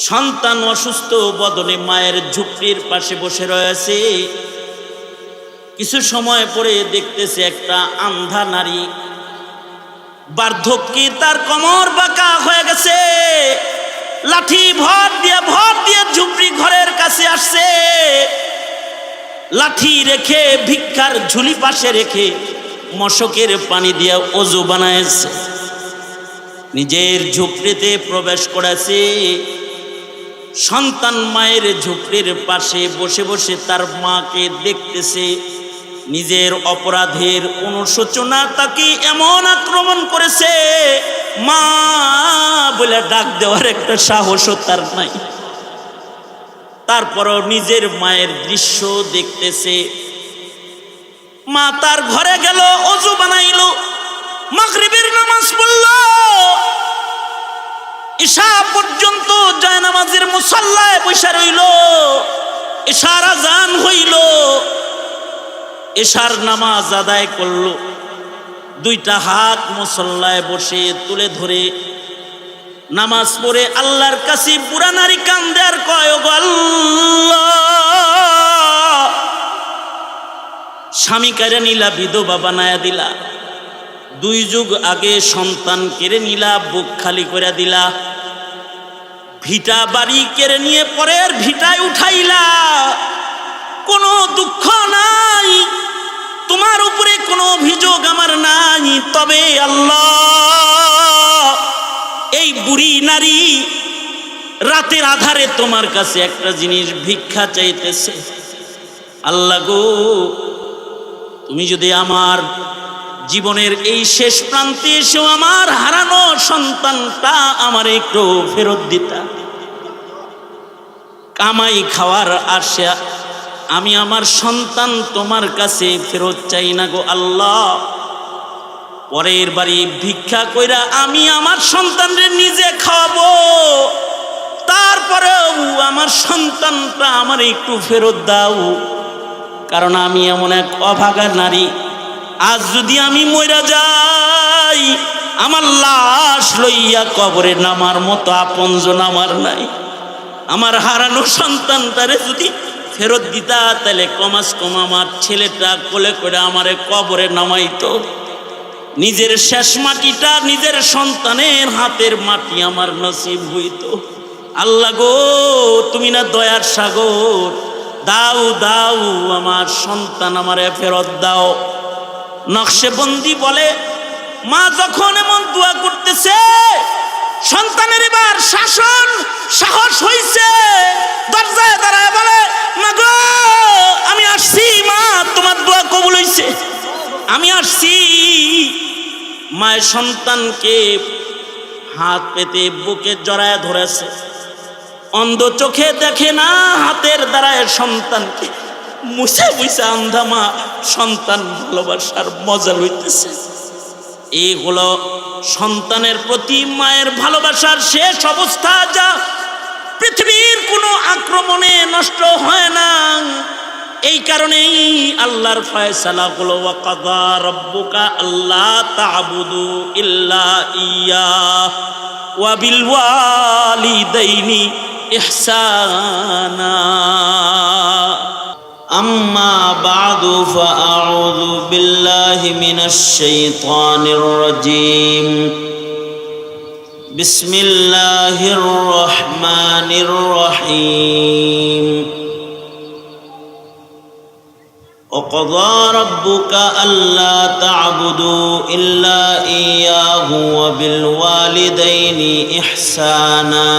সন্তান অসুস্থ বদনে মায়ের ঝুপড়ির পাশে বসে রয়েছে। কিছু সময় পরে দেখতেছে একটা আন্ধা নারী, বার্ধক্যে তার কোমর বাঁকা হয়ে গেছে, লাঠি ভর দিয়ে ঝুপড়ি ঘরের কাছে আসছে। লাঠি রেখে ভিক্ষার ঝুলি পাশে রেখে মশকের পানি দিয়ে ওযু বানাইছে, নিজের ঝুপড়িতে প্রবেশ করেছে। সন্তান মায়ের ঝুপড়ির পাশে বসে বসে তার মাকে দেখতেছে। নিজের অপরাধের অনুশোচনা তাকে এমন আক্রমণ করেছে, মা বলে ডাক দেওয়ার একটা সাহসও তার নাই। তারপরও নিজের মায়ের দৃশ্য দেখতেছে। মা তার ঘরে গেল, ওযু বানাইল, মাগরিবের নামাজ পড়ল, ঈশা পর্যন্ত জায়নামাজের মুসাল্লায় বসে রইল। ঈশার আযান হইল, ঈশার নামাজ আদায় করল। দুইটা হাত মুসল্লায় বসে তুলে ধরে নামাজ পড়ে আল্লাহর কাছে বুড়া নারী কান্দে আর কয়, ওগো আল্লাহ, স্বামী কেড়ে নিলা, বিধবা বানায়া দিলা, 2 যুগ আগে সন্তান কেড়ে নিলা, বুক খালি করে দিলা, ভিটা বাড়ি কেড়ে নিয়ে পরের ভিটায় উঠাইলা, কোনো দুঃখ নাই, তোমার উপরে কোনো অভিযোগ আমার নাই। তবে আল্লাহ, এই বুড়ি নারী রাতের আধারে তোমার কাছে একটা জিনিস ভিক্ষা চাইতেছে। আল্লাহ গো, তুমি যদি আমার জীবনের এই শেষ প্রান্তে এসেও আমার হারানো সন্তানটা আমার একটু ফেরত দিতা। কামাই খাওয়ার আশা আমি আমার সন্তান তোমার কাছে ফেরত চাই না গো আল্লাহ। পরের বাড়ি ভিক্ষা কইরা আমি আমার সন্তানদের নিজে খাওয়াবো, তারপরেও আমার সন্তানটা আমার একটু ফেরত দাও। কারণ আমি এমন এক অভাগা নারী, আজ যদি আমি মইরা যাই, আমার লাশ লইয়া কবরে নামার মতো আপনজন আমার নাই। আমার হারানো সন্তানটারে যদি ফেরত দিতা, তাহলে কমাস কম আমার ছেলেটা কোলে করে আমারে কবরে নামাইতো। নিজের শেষ মাটিটা নিজের সন্তানের হাতের মাটি আমার নসিব হইত। আল্লাহ গো, তুমি না দয়ার সাগর, দাও দাও, আমার সন্তান আমারে ফেরত দাও। নকশেবন্দি বলে, মা যখন এমন দোয়া করতেছে, সন্তানের এবার শাসন সাহস হইছে, দরজায় দাঁড়ায় বলে, মা গো, আমি আসছি, মা তোমার দোয়া কবুল হইছে, আমি আসছি। মায়ের সন্তানকে হাত পেতে বুকে জড়ায় ধরেছে, অন্ধ চোখে দেখে না, হাতের দ্বারায় সন্তানকে মুছে মুছে আন্ধা মা সন্তান ভালোবাসার মজা লইতেছে। এই হলো সন্তানের প্রতি মায়ের ভালোবাসার শেষ অবস্থা, যা পৃথিবীর কোনো আক্রমণে নষ্ট হয় না। এই কারণেই আল্লাহর ফয়সালা হলো, ওয়া কাযা রাব্বুকা আল্লা তা'বুদু ইল্লা ইয়্যাহ ওয়া বিল ওয়ালিদাইনি ইহসানা। আম্মা বা'দু ফাআউযু বিল্লাহি মিনাশ শাইতানির রাজীম। বিসমিল্লাহির রহমানির রহিম। وقضى ربك ألا تعبدوا إلا إياه وبالوالدين إحسانا.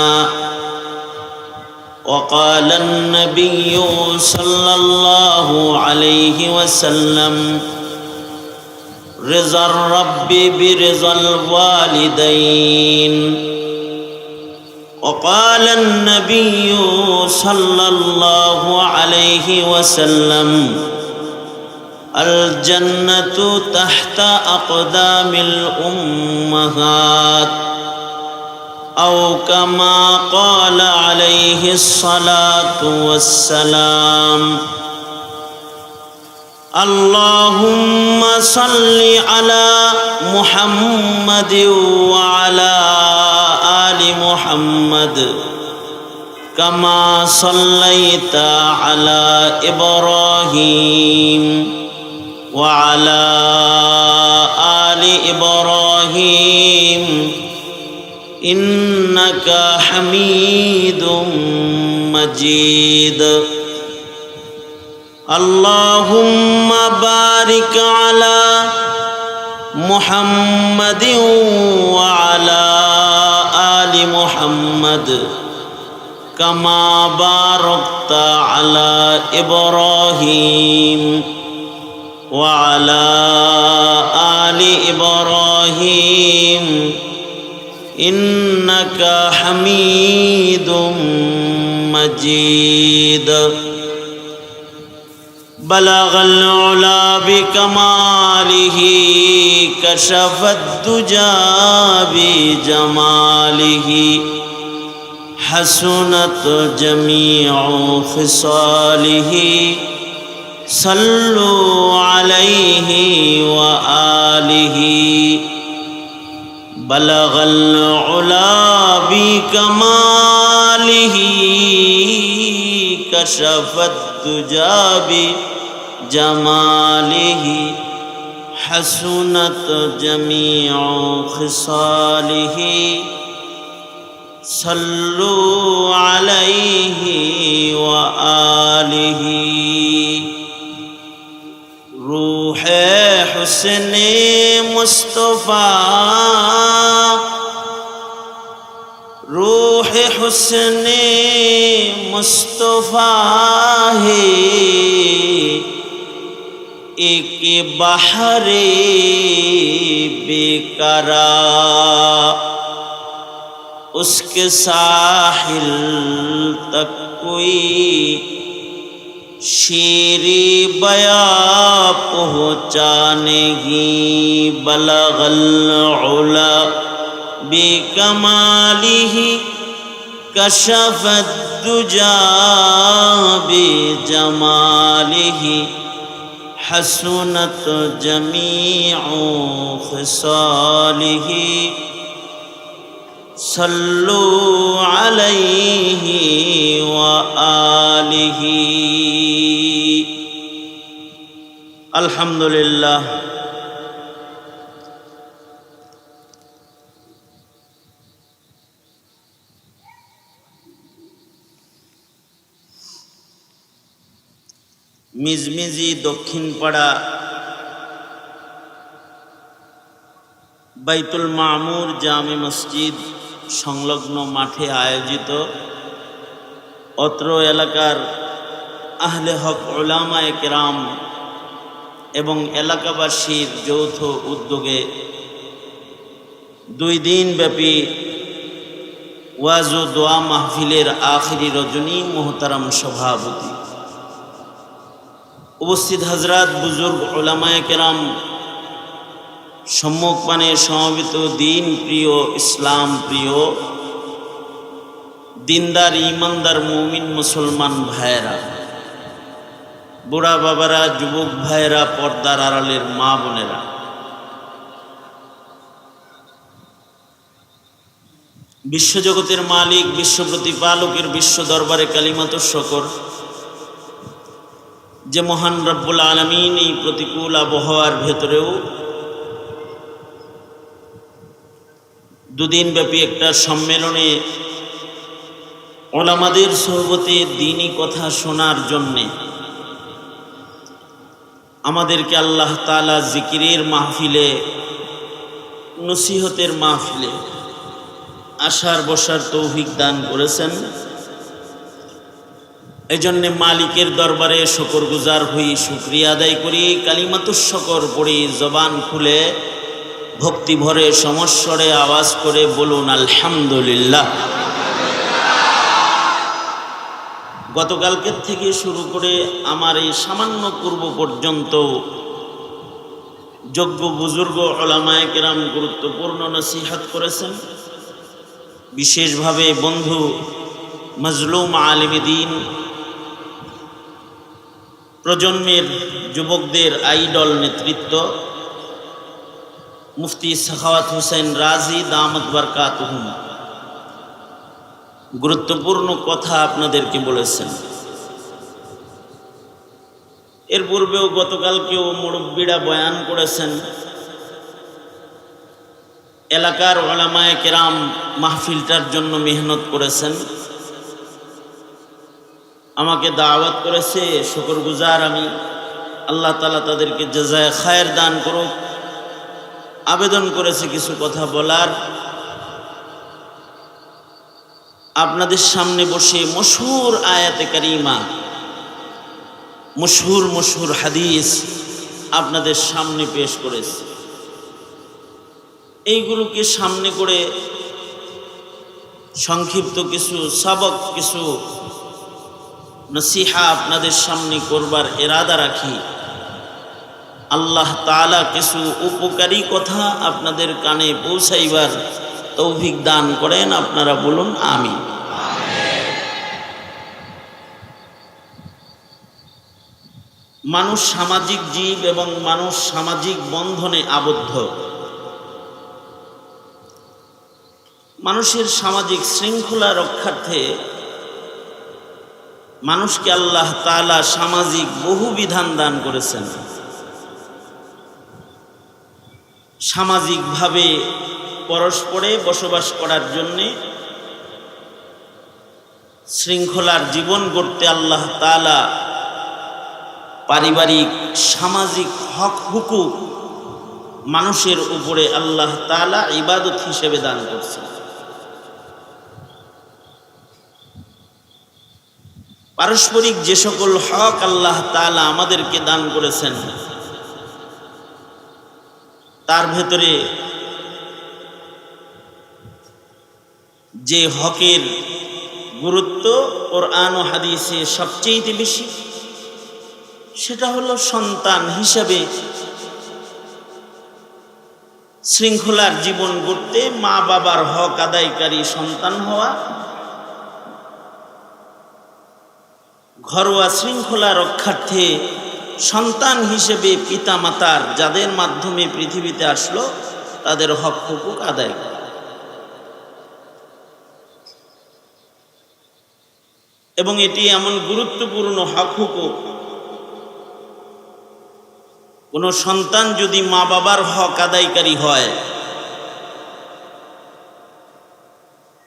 وقال النبي صلى الله عليه وسلم رضا الرب برضا الوالدين. وقال النبي صلى الله عليه وسلم الجنة تحت أقدام الأمهات، أو كما قال عليه الصلاة والسلام. اللهم صل على محمد وعلى آل محمد كما صليت على إبراهيم وعلى آل إبراهيم إنك حميد مجيد اللهم بارك على محمد وعلى آل محمد كما باركت على إبراهيم وعلى آل إبراهيم إنك حميد مجيد بلغ العلا بكماله كشف الدجى بجماله حسنت جميع خصاله صلوا عليه وآله بلغ العلا بكماله كشف الدجى بجماله حسنت جميع خصاله صلوا عليه وآله روح حسن مصطفى روح حسن مصطفى ہے ایک بحر بیقرار اس کے ساحل تک کوئی شیری بیا پہنچا نہیں بلغ العلا بکمالہ کشف الدجى بجمالہ حسنت جمیع خصالہ صلوا عليه وآله الحمد لله মিজমিজি দক্ষিণ পাড়া বাইতুল মামুর জামে মসজিদ সংলগ্ন মাঠে আয়োজিত অত্র এলাকার আহলে হক উলামায়ে কেরাম এবং এলাকাবাসীর যৌথ উদ্যোগে 2 দিন ব্যাপী ওয়াজ ও দোয়া মাহফিলের আখিরি রজনী মোহতারাম সভাপতি উপস্থিত হযরত বুজুর্গ উলামায়ে কেরাম সম্মুখপানে সমবেত দিন প্রিয় ইসলাম প্রিয় দিনদার ইমানদার মুমিন মুসলমান ভাইরা বুড়া বাবারা যুবক ভাইরা পর্দার আড়ালের মা বোনেরা বিশ্বজগতের মালিক বিশ্ব প্রতিপালকের বিশ্ব দরবারে কালিমাতুশ শুকর যে মহান রব্বুল আলামিন এই প্রতিকূল আবহাওয়ার ভেতরেও 2 দিন ব্যাপী একটা সম্মেলনে উলামাদের সোহবতে দ্বীনি কথা শোনার জন্যে আমাদেরকে আল্লাহ তাআলা জিকিরের মাহফিলে নসিহতের মাহফিলে আসার বসার তৌফিক দান করেছেন। এজন্য মালিকের দরবারে শুকরগুজার হই, শুকরিয়া আদায় করি, কালিমাতুশ শুকর পড়ি, জবান খুলে ভক্তি ভরে সমস্বরে আওয়াজ করে বলুন আলহামদুলিল্লাহ। গতকালকের থেকে শুরু করে আমার এই সামান্য পূর্ব পর্যন্ত যোগ্য বুজুর্গ উলামায়ে কেরাম গুরুত্বপূর্ণ নসিহত করেছেন। বিশেষভাবে বন্ধু মজলুম আলিমে দ্বীন, প্রজন্মের যুবকদের আইডল নেতৃত্ব মুফতি সাখাওয়াত হোসেন রাজি দামত বরকাতুহুম, গুরুত্বপূর্ণ কথা আপনাদেরকে বলেছেন। এর পূর্বেও গতকালকেও মুরব্বীরা বয়ান করেছেন, এলাকার উলামায়ে কেরাম মাহফিলটার জন্য মেহনত করেছেন, আমাকে দাওয়াত করেছে, শুকরগুজার আমি। আল্লাহ তাআলা তাদেরকে জাযায়ে খায়ের দান করুক। আবেদন করেছে কিছু কথা বলার। আপনাদের সামনে বসে মশহুর আয়াতে কারিমা, মশহুর হাদিস আপনাদের সামনে পেশ করেছে। এইগুলোকে সামনে করে সংক্ষিপ্ত কিছু সবক, কিছু নসিহা আপনাদের সামনে করবার ইরাদা রাখি। আল্লাহ তাআলা কিছু উপকারী কথা আপনাদের কানে পৌঁছাইবার তৌফিক দান করেন। আপনারা বলুন আমিন। মানুষ সামাজিক জীব এবং মানুষ সামাজিক বন্ধনে আবদ্ধ। মানুষের সামাজিক শৃঙ্খলা রক্ষার্থে মানুষকে আল্লাহ তাআলা সামাজিক বহু বিধান দান করেছেন। সামাজিকভাবে পরস্পরে বসবাস করার জন্যে, শৃঙ্খলার জীবন গড়তে আল্লাহ তাআলা পারিবারিক সামাজিক হক হুকুক মানুষের উপরে আল্লাহ তাআলা ইবাদত হিসেবে দান করছেন। পারস্পরিক যে সকল হক আল্লাহ তাআলা আমাদেরকে দান করেছেন, তার ভেতরে যে হকের গুরুত্ব কোরআন ও হাদিসে সবচেয়ে বেশি, সেটা হলো সন্তান হিসাবে শৃঙ্খলার জীবন গড়তে মা বাবার হক আদায়কারী সন্তান হওয়া, ঘরোয়া শৃঙ্খলা রক্ষার্থে সন্তান হিসেবে পিতা মাতার যাদের মাধ্যমে পৃথিবীতে আসলো তাদের হক হুকুক আদায় করা। এবং এটি এমন গুরুত্বপূর্ণ হক হুকুক, কোন সন্তান যদি মা বাবার হক আদায়কারী হয়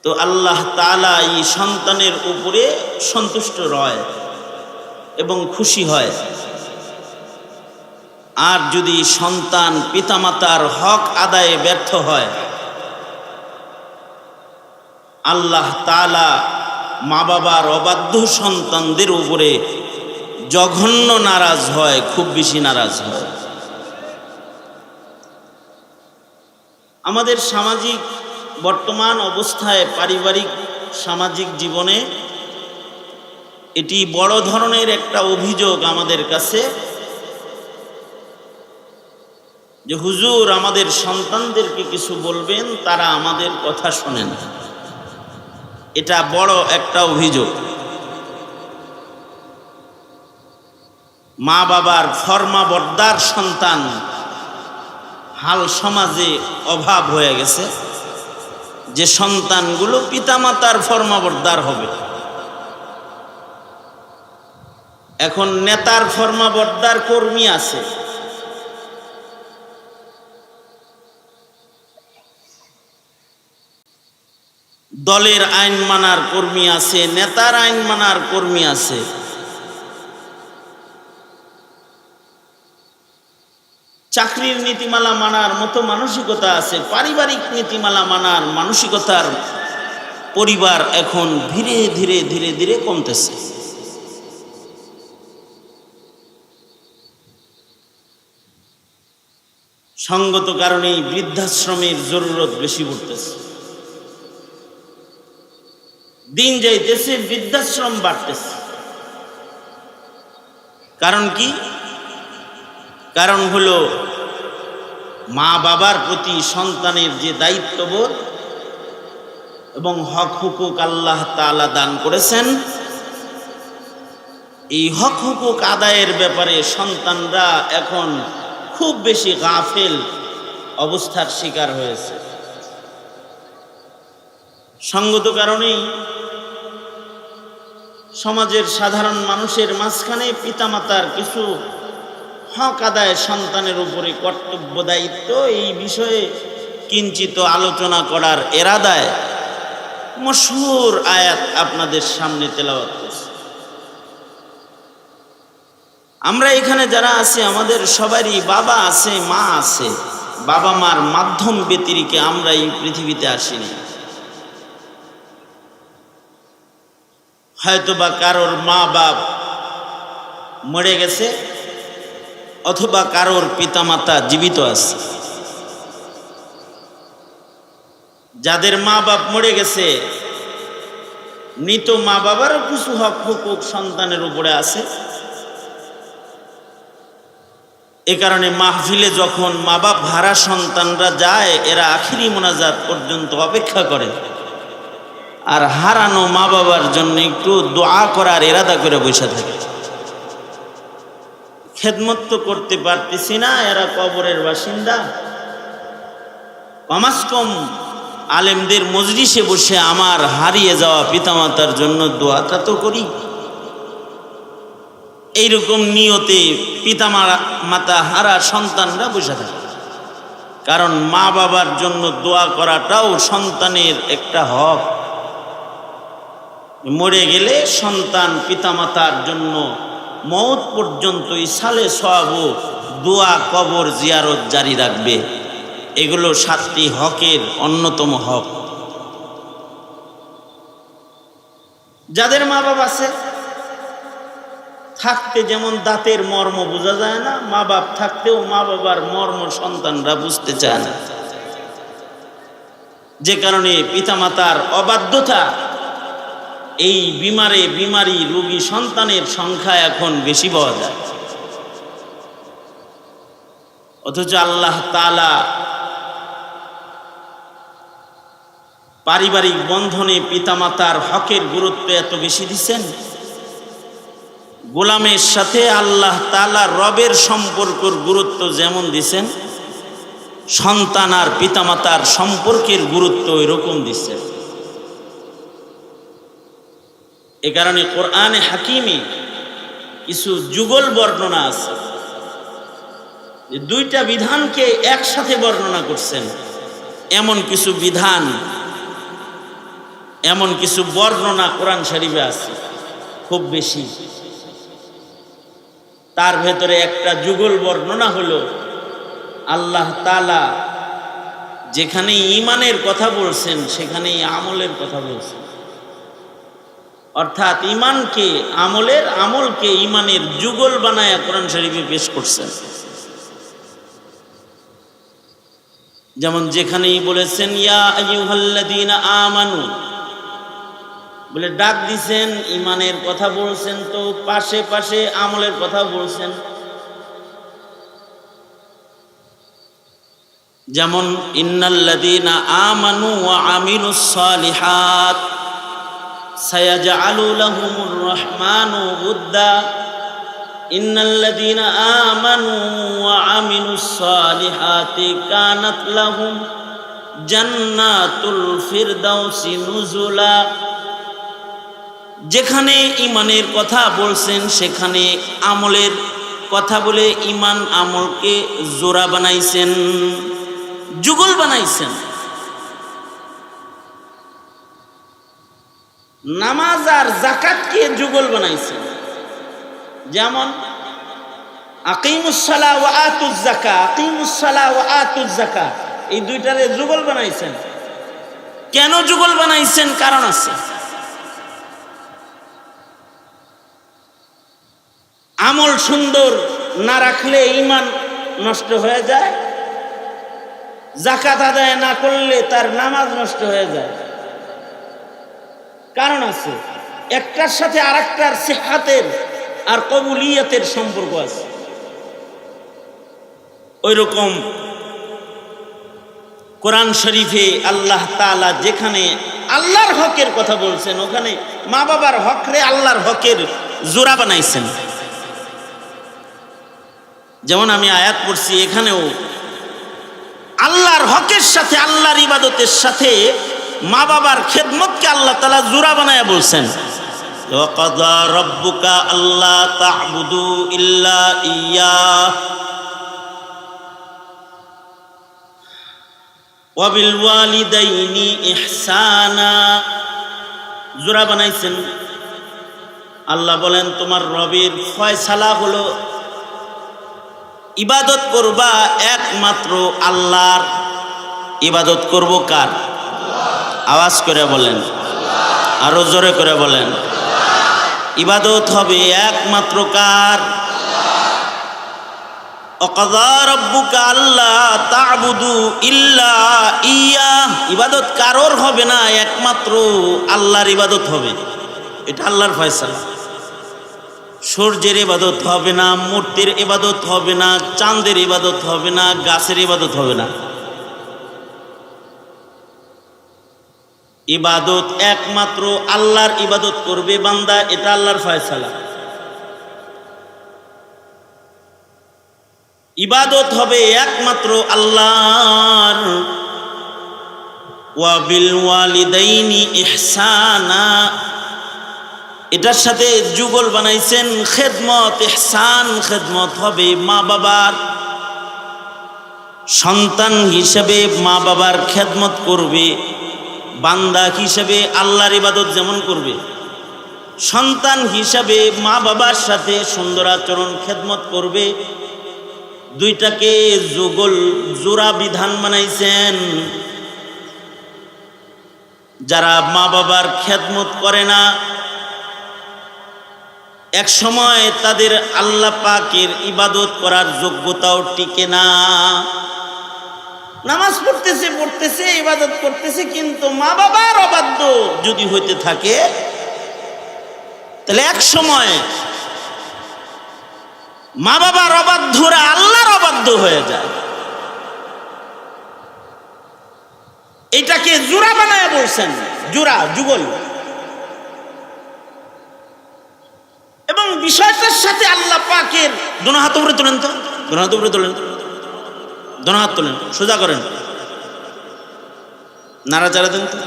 তো আল্লাহ তাআলা এই সন্তানের উপরে সন্তুষ্ট রয় এবং খুশি হয়। আর যদি সন্তান পিতামাতার হক আদায়ে ব্যর্থ হয়, আল্লাহ তাআলা মা বাবার অবাধ্য সন্তানদের উপরে জঘন্য নারাজ হয়, খুব বেশি নারাজ হয়। আমাদের সামাজিক বর্তমান অবস্থায়, পারিবারিক সামাজিক জীবনে এটি বড় ধরনের একটা অভিযোগ আমাদের কাছে যে হুজুর আমাদের সন্তানদেরকে কিছু বলবেন, তারা আমাদের কথা শোনেন। এটা বড় একটা অভিযোগ। মা বাবার ফরমাবরদার সন্তান হাল সমাজে অভাব হয়ে গেছে, যে সন্তানগুলো পিতামাতার ফরমাবরদার হবে। এখন নেতার ফরমাবরদার কর্মী আছে, দলের আইন মানার কর্মী আছে, নেতার আইন মানার কর্মী আছে। চাকরির নীতিমালা মানার মতো মানসিকতা আছে, পারিবারিক নীতিমালা মানার মানসিকতার পরিবার এখন ধীরে ধীরে ধীরে ধীরে কমতেছে। সঙ্গত কারণেই বৃদ্ধাশ্রমের জরুরত বেশি পড়তেছে। দিন যাইতেছে, বৃদ্ধাশ্রম বাড়তেছে। কারণ কি? কারণ হলো মা বাবার প্রতি সন্তানের যে দায়িত্ববোধ এবং হক হুকুক আল্লাহ তাআলা দান করেছেন, এই হক হুকুক আদায়ের ব্যাপারে সন্তানরা এখন খুব বেশি গাফেল অবস্থার শিকার হয়েছে। সঙ্গত কারণেই সমাজের সাধারণ মানুষের মাঝখানে পিতামাতার কিছু হক আদায় সন্তানের উপরে কর্তব্য দায়িত্ব, এই বিষয়ে কিঞ্চিত আলোচনা করার এরাদায় মশহুর আয়াত আপনাদের সামনে তেলাওয়াত করছি। আমরা এখানে যারা আছি আমাদের সবারই বাবা আছে, মা আছে। বাবা মার মাধ্যম ব্যতিরেকে আমরা এই পৃথিবীতে আসিনি। হয়তোবা কারোর মা বাপ মরে গেছে, অথবা কারোর পিতামাতা জীবিত আছে। যাদের মা বাপ মরে গেছে, মৃত মা বাবারও কিছু হক হুকুক সন্তানের উপরে আছে। এ কারণে মাহফিলে যখন মা বাপ হারা সন্তানরা যায়, এরা আখিরি মোনাজাত পর্যন্ত অপেক্ষা করে, আর হারানো মা বাবার জন্য একটু দোয়া করার এরাদা করে বসে থাকে। খেদমত তো করতে পারতেছি না, এরা কবরের বাসিন্দা, কমাস কম আলেমদের মজলিসে বসে আমার হারিয়ে যাওয়া পিতামাতার জন্য দোয়াটা তো করি। এইরকম নিয়তে পিতামাতা হারা সন্তানরা বসে থাকে। কারণ মা বাবার জন্য দোয়া করাটাও সন্তানের একটা হক। মরে গেলে সন্তান পিতামাতার জন্য মওত পর্যন্ত ইসালে সওয়াব দোয়া কবর জিয়ারত জারি রাখবে। এগুলো 7টি হকের অন্যতম হক। যাদের মা বাবা আছে, থাকতে যেমন দাঁতের মর্ম বোঝা যায় না, মা বাপ থাকতেও মা বাবার মর্ম সন্তানরা বুঝতে চায় না। যে কারণে পিতামাতার অবাধ্যতা, এই বিমারি রোগী সন্তানের সংখ্যা এখন বেশি পাওয়া যায়। অথচ আল্লাহ তাআলা পারিবারিক বন্ধনে পিতামাতার হকের গুরুত্ব এত বেশি দিচ্ছেন। গোলামের সাথে আল্লাহ তাআলা রবের সম্পর্কের গুরুত্ব যেমন দিচ্ছেন, সন্তান আর পিতামাতার সম্পর্কের গুরুত্ব এরকম দিচ্ছেন। এ কারণে কোরআনে হাকিমে কিছু যুগল বর্ণনা আছে, যে 2টা বিধানকে একসাথে বর্ণনা করছেন। এমন কিছু বিধান, এমন কিছু বর্ণনা কোরআন শরীফে আছে খুব বেশি। তার ভেতরে একটা যুগল বর্ণনা হলো আল্লাহ তাআলা যেখানে ঈমানের কথা বলছেন, সেখানেই আমলের কথা বলছেন। অর্থাৎ ঈমানকে আমলকে ঈমানের যুগল বানায়া কোরআন শরীফে পেশ করছেন। যেমন যেখানেই বলেছেন ইয়া আইয়ুহাল্লাযীনা আমানু বলে ডাক দিছেন, ঈমানের কথা বলছেন, তো পাশে পাশে আমলের কথা বলছেন। যেমন ইন্নাল্লাযীনা আমানু ওয়া আমিলুস সালিহাত সায়াজআলু লাহুমুর রাহমানু উদ্দা ইন্নাল্লাযীনা আমানু ওয়া আমিলুস সালিহাতি কানাত লাহুম জান্নাতুল ফিরদাউসি নুজুলা। যেখানে ঈমানের কথা বলছেন, সেখানে আমলের কথা বলে ঈমান আমলকে জোড়া বানাইছেন, যুগল বানাইছেন। নামাজ আর যাকাতকে যুগল বানাইছেন। যেমন আকিমুস সালাহ ওয়া আতুজ যাকাত, আকিমুস সালাহ ওয়া আতুজ যাকাত, এই 2টারে যুগল বানাইছেন। কেন যুগল বানাইছেন? কারণ আছে। আমল সুন্দর না রাখলে ঈমান নষ্ট হয়ে যায়, যাকাত আদায় না করলে তার নামাজ নষ্ট হয়ে যায়। কারণ আছে, একটার সাথে আরেকটার সিহহাতের আর কবুলিয়তের সম্পর্ক আছে। ওইরকম কোরআন শরীফে আল্লাহ তাআলা যেখানে আল্লাহর হকের কথা বলছেন, ওখানে মা বাবার হকরে আল্লাহর হকের জোড়া বানাইছেন। যেমন আমি আয়াত পড়ছি, এখানেও আল্লাহর হকের সাথে আল্লাহর ইবাদতের সাথে মা বাবার খেদমতকে আল্লাহ তাআলা জোড়া বানায়া বলছেন। ওয়াকাযা রাব্বুকা আল্লা তা'বুদু ইল্লা ইয়্যাহ ওয়া বিল ওয়ালিদাইনি ইহসানা। জোড়া বানাইছেন। আল্লাহ বলেন তোমার রবের ফয়সালা হলো ইবাদত করবা একমাত্র আল্লাহর। ইবাদত করব কার? আওয়াজ করে বলেন, আরো জোরে করে বলেন। ইবাদত হবে একমাত্র কার? ওয়াকাযা রাব্বুকা আল্লা তা'বুদু ইল্লা ইয়্যাহ। ইবাদত কারোর হবে না, একমাত্র আল্লাহর ইবাদত হবে। এটা আল্লাহর ফয়সালা। সূর্যের ইবাদত হবে না, মূর্তির ইবাদত হবে না, চাঁদের ইবাদত হবে না, গাছের ইবাদত হবে না। ইবাদত একমাত্র আল্লাহর ইবাদত করবে বান্দা, এটা আল্লাহর ফয়সালা। ইবাদত হবে একমাত্র আল্লাহর। ওয়া বিল ওয়ালিদাইনি ইহসানা, এটার সাথে যুগল বানাইছেন খেদমত, ইহসান। খেদমত হবে মা বাবার। সন্তান হিসেবে মা বাবার খেদমত করবে, বান্দা হিসেবে আল্লাহর ইবাদত যেমন করবে। সন্তান হিসাবে মা বাবার সাথে সুন্দর আচরণ খেদমত করবে। দুইটাকে যুগল জোড়া বিধান বানাইছেন। যারা মা বাবার খেদমত করে না, এক সময় তাদের আল্লাহ পাকের ইবাদত করার যোগ্যতাও টিকে না। নামাজ পড়তেছে ইবাদত করতেছে, কিন্তু মা বাবার অবাধ্য যদি হইতে থাকে, তাহলে এক সময় মা বাবার অবাধ্যরা আল্লাহর অবাধ্য হয়ে যায়। এটাকে জোড়া বানায় বলছেন, জোড়া যুগল। এবং বিষয়টার সাথে আল্লাহ পাকের দোনো হাত উপরে তোলেন তো, দোনো হাত উপরে তোলেন, দোনো হাত তোলেন, সোজা করেন, নাড়াচাড়া দেন তো,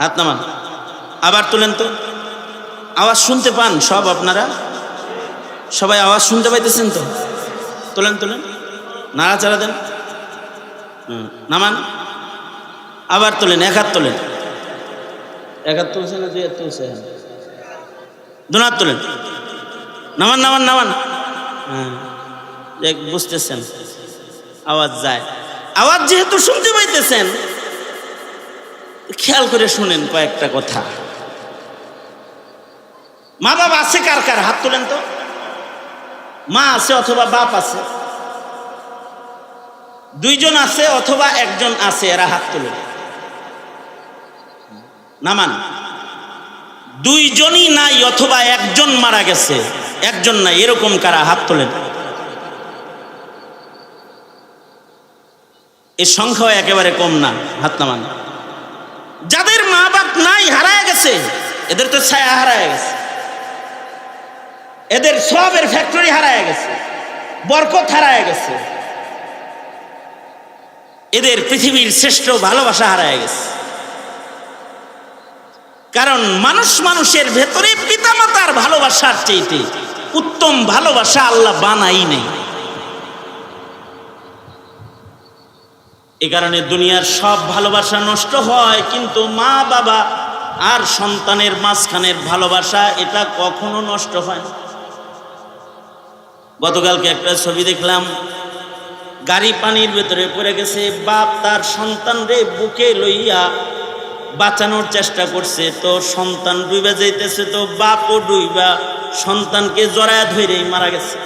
হাত নামান, আবার তোলেন তো। আওয়াজ শুনতে পান সব? আপনারা সবাই আওয়াজ শুনতে পাইতেছেন তো? তোলেন তোলেন, নাড়াচাড়া দেন, নামান, আবার তোলেন, এক হাত তোলেন। এক হাত তুলছে না, দুই হাত তুলছে? দোনো হাত তোলেন, নামান নামান নামান। হ্যাঁ, বুঝতেছেন আওয়াজ যায়। আওয়াজ যেহেতু শুনতে পাইতেছেন, খেয়াল করে শুনেন কয়েকটা কথা। মা বাবা আছে কার কার? হাত তোলেন তো। মা আছে অথবা বাপ আছে? দুইজন আছে অথবা একজন আছে? এরা হাত তোলেন, নামান। দুইজনই নাই অথবা একজন মারা গেছে, একজন নাই, এরকম কারা? হাত তোলেন। এই সংখ্যাও একেবারে কম না, হাত নামান। যাদের মা বাপ নাই, হারায় গেছে, এদের তো ছায়া হারায় গেছে, এদের সবের ফ্যাক্টরি হারায় গেছে, বরকত হারায় গেছে, এদের পৃথিবীর শ্রেষ্ঠ ভালোবাসা হারায় গেছে। কারণ মানুষ মানুষের ভেতরে পিতামাতার ভালোবাসার চাইতে উত্তম ভালোবাসা আল্লাহ বানাই নেই। এ কারণে দুনিয়ার সব ভালোবাসা নষ্ট হয়, কিন্তু মা বাবা আর সন্তানের মাঝখানের ভালোবাসা এটা কখনো নষ্ট হয় না। গতকালকে একটা ছবি দেখলাম, গাড়ি পানির ভেতরে পড়ে গেছে, বাপ তার সন্তানরে বুকে লইয়া বাঁচানোর চেষ্টা করছে, তো সন্তান ডুবে যাইতেছে, তো বাপও ডুইবা সন্তানকে জড়ায় ধরেই মারা গেছে।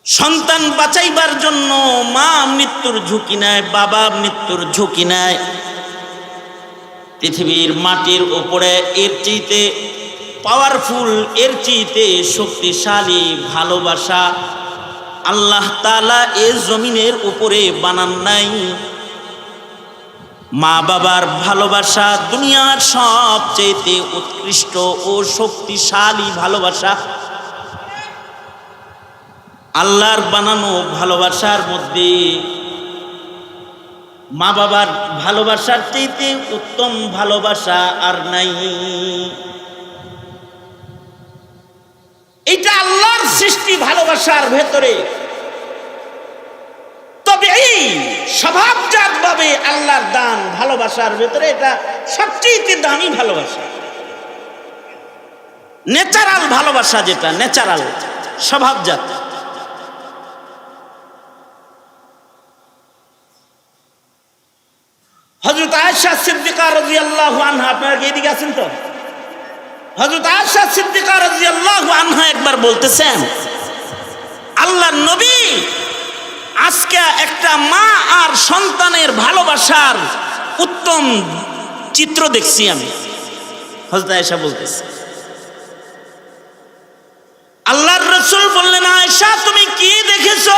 সন্তান বাঁচাইবার জন্য মা মৃত্যুর ঝুঁকি নেয়, বাবা মৃত্যুর ঝুঁকি নেয়। পৃথিবীর মাটির উপরে এর চাইতে পাওয়ারফুল, এর চাইতে শক্তিশালী ভালোবাসা আল্লাহ তাআলা এই জমিনের উপরে বানান নাই। মা বাবার ভালোবাসা দুনিয়ার সবচেয়ে উৎকৃষ্ট ও শক্তিশালী ভালোবাসা। আল্লাহর বানানো ভালোবাসার মধ্যে মা বাবার ভালোবাসার চাইতে উত্তম ভালোবাসা আর নাই। এটা আল্লাহর সৃষ্টি ভালোবাসার ভেতরে, তবে এই স্বভাবজাত ভাবে আল্লাহর দান ভালোবাসার ভেতরে এটা সবচেয়ে দামি ভালোবাসা, ন্যাচারাল ভালোবাসা, যেটা ন্যাচারাল স্বভাবজাত। হযরত আয়েশা সিদ্দিকা রাদিয়াল্লাহু আনহা, আপনারা কি এদিকে আছেন তো? হযরত আয়েশা সিদ্দিকা রাদিয়াল্লাহু আনহা একবার বলতেছেন, আল্লাহর নবী, আজকে একটা মা আর সন্তানের ভালোবাসার উত্তম চিত্র দেখছি আমি। হযরত আয়েশা বলতেছে, আল্লাহর রাসূল বললেন, আয়েশা তুমি কি দেখেছো?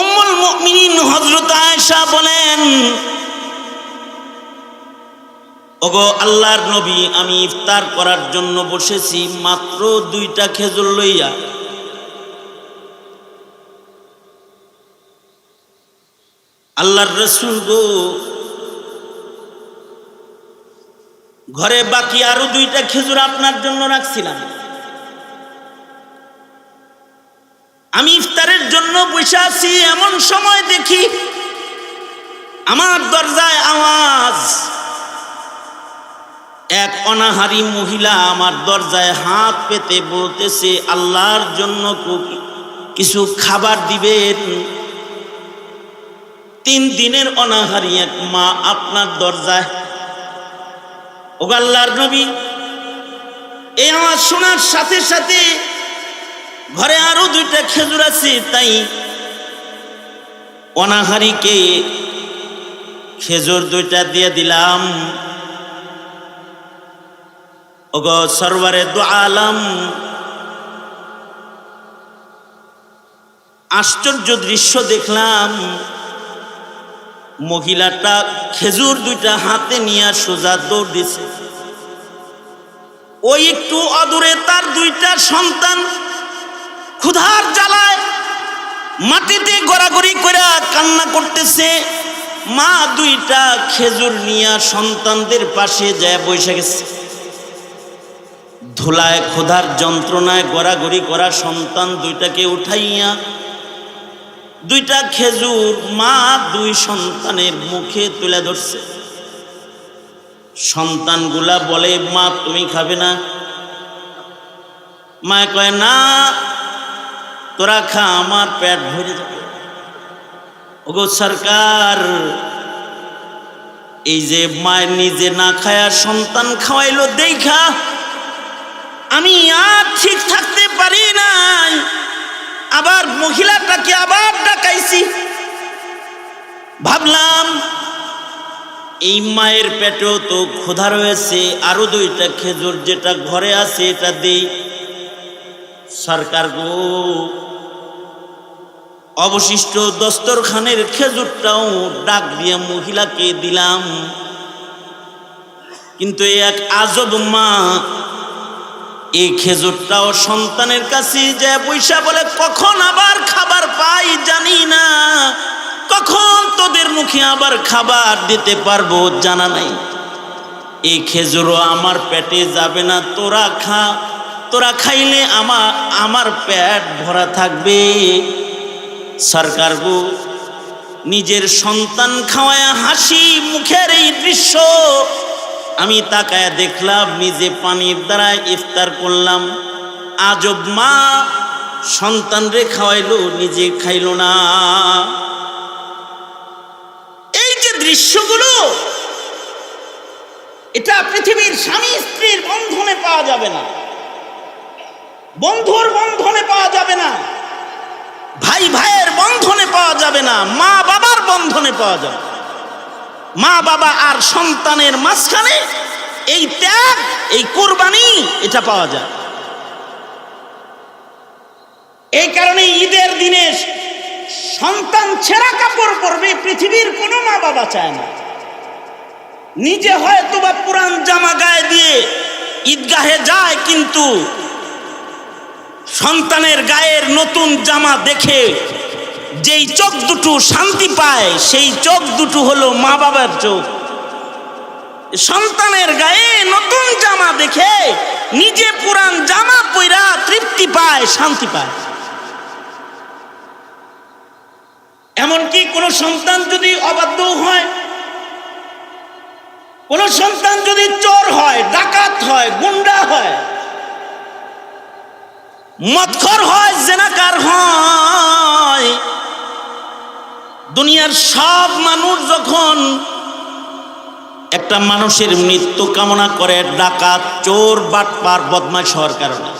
উম্মুল মুমিনিন হযরত আয়েশা বলেন, ওগো আল্লাহর নবী, আমি ইফতার করার জন্য বসেছি, মাত্র 2টা খেজুর লইয়া। আল্লাহর রাসূল গো, ঘরে বাকি আরো 2টা খেজুর আপনার জন্য রাখছিলাম। আমি ইফতারের জন্য বসে আছি, এমন সময় দেখি আমার দরজায় আওয়াজ। এক অনাহারী মহিলা আমার দরজায় হাত পেতে বলতেছে, আল্লাহর জন্য কিছু খাবার দিবেন। 3 দিনের অনাহারী এক মা আপনার দরজায়। ও আল্লাহর নবী, এই আওয়াজ শোনার সাথে সাথে ঘরে আরো 2টা খেজুর আছে, তাই অনাহারীকে খেজুর 2টা দিয়ে দিলাম। ওগো সরওয়ারে দু আলম, আশ্চর্য দৃশ্য দেখলাম। মহিলাটা খেজুর 2টা হাতে নিয়ে সোজা দৌড় দিছে। ওই একটু অদূরে তার 2টা সন্তান ক্ষুধার জ্বালায় মাটিতে গড়াগড়ি করে কান্না করতেছে। মা 2টা খেজুর নিয়ে সন্তানদের পাশে যায় বসে গেছে। ধুলায় ক্ষুধার যন্ত্রণায় গড়াগড়ি করা সন্তান 2টাকে উঠাইয়া 2টা খেজুর মা 2 সন্তানের মুখে তুলে ধরছে। সন্তানগুলা বলে, মা তুমি খাবে না? মা কয়, না তোরা খা, আমার পেট ভরে যাবে। ওগো সরকার, এই যে মায়ের নিজে না খায়া সন্তান খাওয়াইলো দেখা আমি আর ঠিক থাকতে পারি নাই। আবার মহিলাটাকে আবার ডাকাইছি। ভাবলাম এই মায়ের পেটেও তো ক্ষুধা রয়েছে, আরো 2টা খেজুর যেটা ঘরে আছে এটা দেই। সরকার গো, অবশিষ্ট দস্তরখানের খেজুরটাও ডাক দিয়ে মহিলাকে দিলাম। কিন্তু এক আজব মা এই খেজুরটাও সন্তানের কাছে যে পয়সা বলে, কখন আবার খাবার পাই জানি না, কখন তোদের মুখে আবার খাবার দিতে পারবো জানা নাই। এই খেজুরও আমার পেটে যাবে না, তোরা খা, তোরা খাইলে আমার পেট ভরা থাকবে। সরকার গো, নিজের সন্তান খাওয়ায় হাসি মুখের এই দৃশ্য আমি তাকায় দেখলাম, নিজে পানির দ্বারা ইফতার করলাম। আজব মা সন্তান রে খাওয়াইলো, নিজে খাইলো না। এই যে দৃশ্যগুলো, এটা পৃথিবীর স্বামী স্ত্রীর বন্ধনে পাওয়া যাবে না, বন্ধুর বন্ধনে পাওয়া যাবে না, ভাই ভাইয়ের বন্ধনে পাওয়া যাবে না, মা বাবার বন্ধনে পাওয়া যাবে। মা বাবা আর সন্তানের মাঝখানে এই ত্যাগ, এই কুরবানি, এটা পাওয়া যায়। এই কারণে ঈদের দিনে সন্তান ছেঁড়া কাপড় পরবে পৃথিবীর কোনো মা বাবা চায় না। নিজে হয়তো বা পুরান জামা গায়ে দিয়ে ঈদগাহে যায়, কিন্তু সন্তানের গায়ের নতুন জামা দেখে যেই চোখ দুটো শান্তি পায় সেই চোখ দুটো হলো মা বাবার চোখ। সন্তানের গায়ে নতুন জামা দেখে নিজে পুরান জামা পইরা তৃপ্তি পায়, শান্তি পায়। এমনকি কোন সন্তান যদি অবাধ্য হয়, কোন সন্তান যদি চোর হয়, ডাকাত হয়, গুন্ডা হয়, মদখোর হয়, জেনাকার হয়, দুনিয়ার সব মানুষ যখন একটা মানুষের মৃত্যু কামনা করে ডাকাত, চোর, বাটপার, বদমাশ হওয়ার কারণে,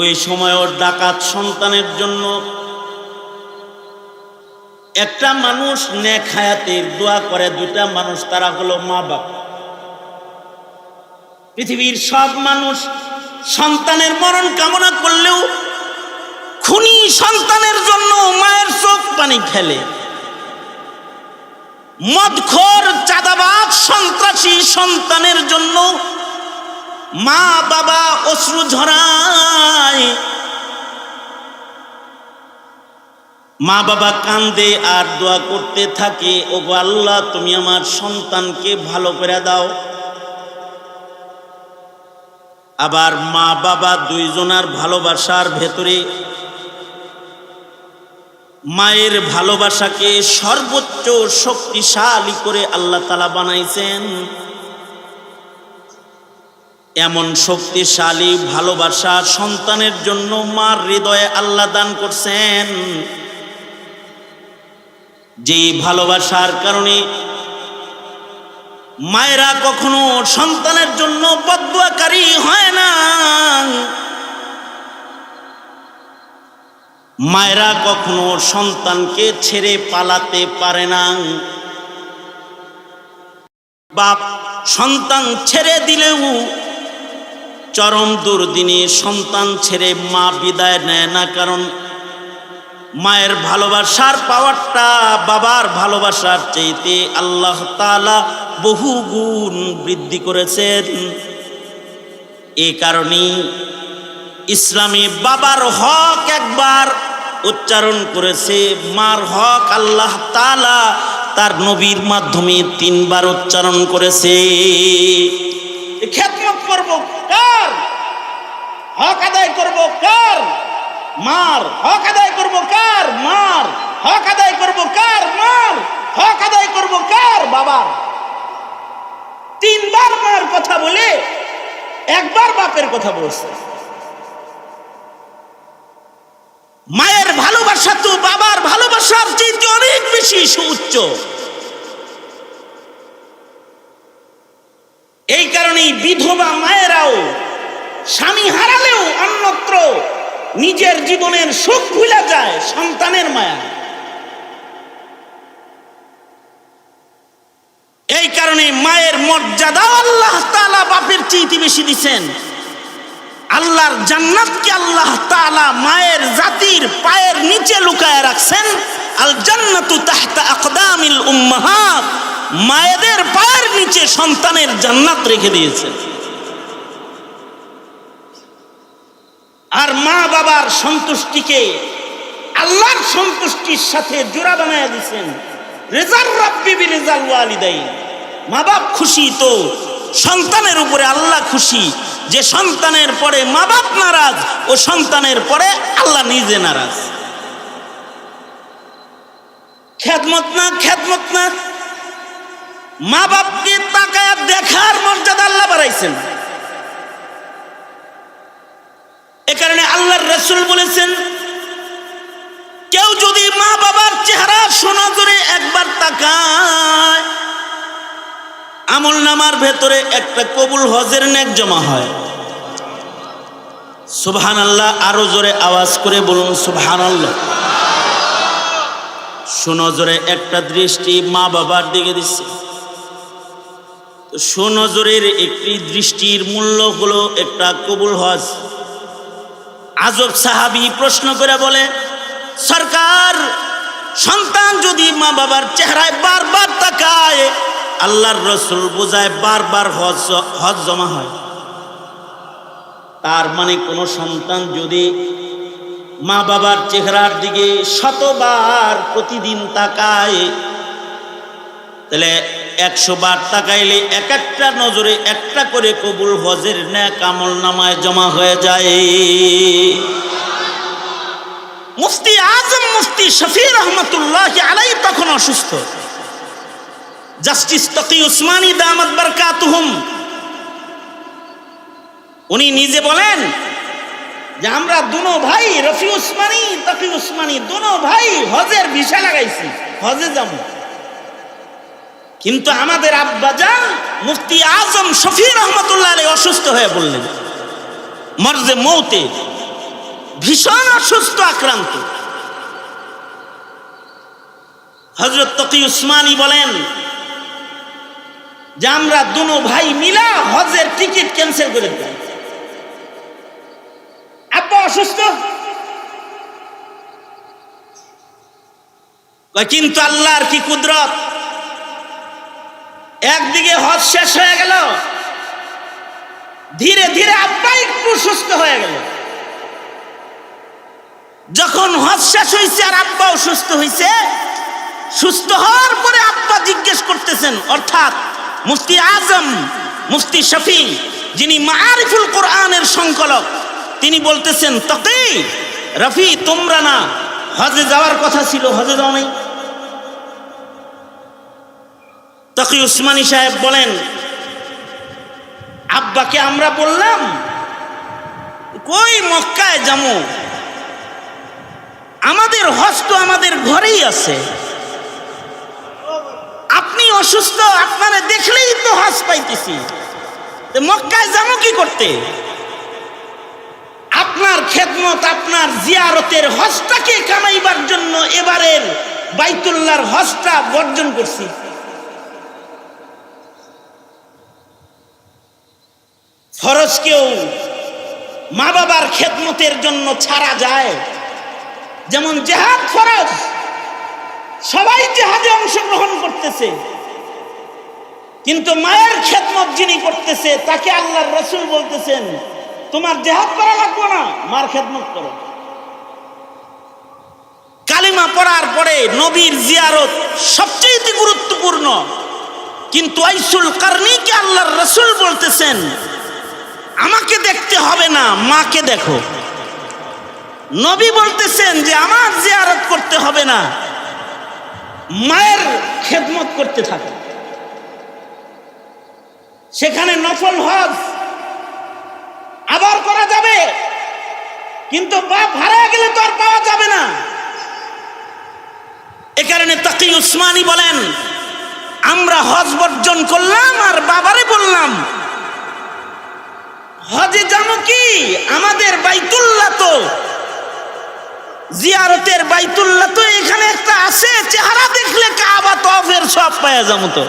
ওই সময়ও ডাকাত সন্তানের জন্য একটা মানুষ নেক হায়াতের দোয়া করে, দুটা মানুষ, তারা হলো মা বাপ। পৃথিবীর সব মানুষ সন্তানের মরণ কামনা করলেও খুনি সন্তানের জন্য মায়ের চোখ পানি ফেলে, মদখোর, চাঁদাবাজ, সন্ত্রাসী সন্তানের জন্য মা বাবা অশ্রু ঝরায়। মা বাবা কান্দে আর দোয়া করতে থাকে, ওগো আল্লাহ তুমি আমার সন্তানকে ভালো করে দাও। আবার মা বাবা দুইজনার ভালোবাসার ভেতরে মায়ের ভালোবাসাকে সর্বোচ্চ শক্তিশালী করে আল্লাহ তাআলা বানাইছেন। এমন শক্তিশালী ভালোবাসা সন্তানের জন্য মার হৃদয়ে আল্লাহ দান করছেন, যে ভালোবাসার কারণে মায়েরা কখনো সন্তানের জন্য বদদুয়াকারী হয় না, মায়েরা কখনো সন্তানকে ছেড়ে পালাতে পারে না। বাপ সন্তান ছেড়ে দিলেও চরম দুর্দিনে সন্তান ছেড়ে মা বিদায় নেয় না, কারণ মায়ের ভালোবাসার পাওয়ারটা বাবার ভালোবাসার চাইতে আল্লাহ তাআলা বহু গুণ বৃদ্ধি করেছেন। এই কারণেই ইসলামে বাবার হক একবার উচ্চারণ করেছে, মার হক আল্লাহ তাআলা তার নবীর মাধ্যমে 3 বার উচ্চারণ করেছে। খেদমত করব কার? হক আদায় করব কার? মার। হক আদায় করব কার? মার। হক আদায় করব কার? মার। হক আদায় করব কার? বাবার। 3 বার মার কথা বলে 1 বার বাপের কথা বলছে। মায়ের ভালোবাসা তো বাবার ভালোবাসার চেয়ে অনেক বেশি সুউচ্চ। এই কারণেই বিধবা মায়েরাও স্বামী হারালেও অন্যত্র নিজের জীবনের সুখ ভুলে যায় সন্তানের মায়া। এই কারণে মায়ের মর্যাদা আল্লাহ তাআলা বাপের চেয়ে বেশি দিবেন। আল্লাহর জান্নাতকে আল্লাহ তাআলা মায়ের জাতির পায়ের নিচে লুকায় রাখছেন। আল জান্নাতু তাহতা আকদামিল উম্মাহাত, মায়েদের পায়ের নিচে সন্তানের জান্নাত রেখে দিয়েছেন। আর মা বাবার সন্তুষ্টিকে আল্লাহর সন্তুষ্টির সাথে জোড়া বানায় দিয়েছেন। রিজার রাব্বি বিরিজাল ওয়ালিদাইন, মা বাপ খুশি তো সন্তানের উপরে আল্লাহ খুশি। যে সন্তানের পরে মা বাপ নারাজ, ও সন্তানের পরে আল্লাহ নিজে নারাজ। খেদমত না, খেদমত না, মা বাপকে তাকায় দেখার মর্যাদা আল্লাহ বাড়াইছেন। এ কারণে আল্লাহর রাসূল বলেছেন, কেউ যদি মা বাবার চেহারা সোনাজরে একবার তাকায়, আমল নামার ভেতরে একটা কবুল হজের নেক জমা হয়। সুবহানাল্লাহ, আরো জোরে আওয়াজ করে বলুন সুবহানাল্লাহ। সোনজরে একটা দৃষ্টি মা বাবার দিকে দিচ্ছে। সোনজরের একটি দৃষ্টির মূল্য হলো একটা কবুল হজ। আজব সাহাবী প্রশ্ন করে বলে, সরকার, সন্তান যদি মা বাবার চেহারায় বারবার তাকায়, আল্লাহর রাসূল বোঝায় বারবার হজ জমা হয়। তার মানে কোন সন্তান যদি মা বাবার চেহারার দিকে শতবার প্রতিদিন তাকায়, তাহলে 100 বার তাকাইলে এক একটা নজরে একটা করে কবুল হজের নেক আমল নামায় জমা হয়ে যায়। মুফতি আজম মুফতি শফি রহমতুল্লাহ আলাইহি তখন অসুস্থ। জাস্টিস তকি উসমানী দামাত বারকাতুহুম উনি নিজে বলেন যে আমরা দুনো ভাই রফি উসমানী তকি উসমানী দুনো ভাই হজের ভিসা লাগাইছি, হজে যাব, কিন্তু আমাদের আব্বাজান মুফতি আজম শফি রহমতুল্লাহ আলাইহি অসুস্থ হয়ে বললেন, মরজে মৌতে, ভীষণ অসুস্থ আক্রান্ত। হযরত তকি উসমানী বলেন যে আমরা দুনো ভাই মিলা হজের টিকিট ক্যান্সেল করে দিলাম। আব্বা অসুস্থ, কিন্তু আল্লাহর কি কুদরত, একদিকে হজ শেষ হয়ে গেল, ধীরে ধীরে আব্বা একটু সুস্থ হয়ে গেল। যখন হজ শেষ হয়েছে আর আব্বাও সুস্থ হয়েছে, সুস্থ হওয়ার পরে আব্বা জিজ্ঞেস করতেছেন, অর্থাৎ মুফতি আজম মুফতি শফি যিনি মাআরিফুল কোরআনের সংকলক, তিনি বলতেছেন, তকি রফি তোমরা না হজে যাওয়ার কথা ছিল, হজে যাও নাই? তকি উসমানী সাহেব বলেন, আব্বাকে আমরা বললাম কই মক্কায় যাবো, আমাদের হজ তো আমাদের ঘরেই আছে, আপনি অসুস্থ, আপনারা দেখলেই তো হজ পাইতেছি, মক্কায় যাবো কি করতে? আপনার খেদমত আপনার জিয়ারতের হজটাকে কামাইবার জন্য এবারের বাইতুল্লাহর হজটা বর্জন করছি। ফরজ কেউ মা বাবার খেদমতের জন্য ছাড়া যায়, যেমন জিহাদ ফরজ, সবাই জিহাদে অংশগ্রহণ করতেছে, কিন্তু মায়ের খেদমত যিনি করতেছে তাকে আল্লাহর রাসূল বলতেছেন, তোমার জিহাদ করা লাগবে না, মার খেদমত করো। কালিমা পড়ার পরে নবীর জিয়ারত সবচেয়ে গুরুত্বপূর্ণ, কিন্তু আইসুল কারনীকে আল্লাহর রাসূল বলতেছেন, আমাকে দেখতে হবে না, মাকে দেখো। নবী বলতেছেন যে আমার জিয়ারত করতে হবে না, মায়ের খেদমত করতে থাকো। সেখানে নফল হজ আবার করা যাবে, কিন্তু বাপ হারিয়ে গেলে তো আর পাওয়া যাবে না। এ কারণে তকি উসমানী বলেন, আমরা হজ বর্জন করলাম আর বাবারে বললাম হজে যাবো কি, আমাদের বাইতুল্লাহ তো, জিয়ারতের বাইতুল্লাহ তো এখানে একটা আছে, চেহারা দেখলে কাবা তওয়াফের সব পাওয়া যাবো। তো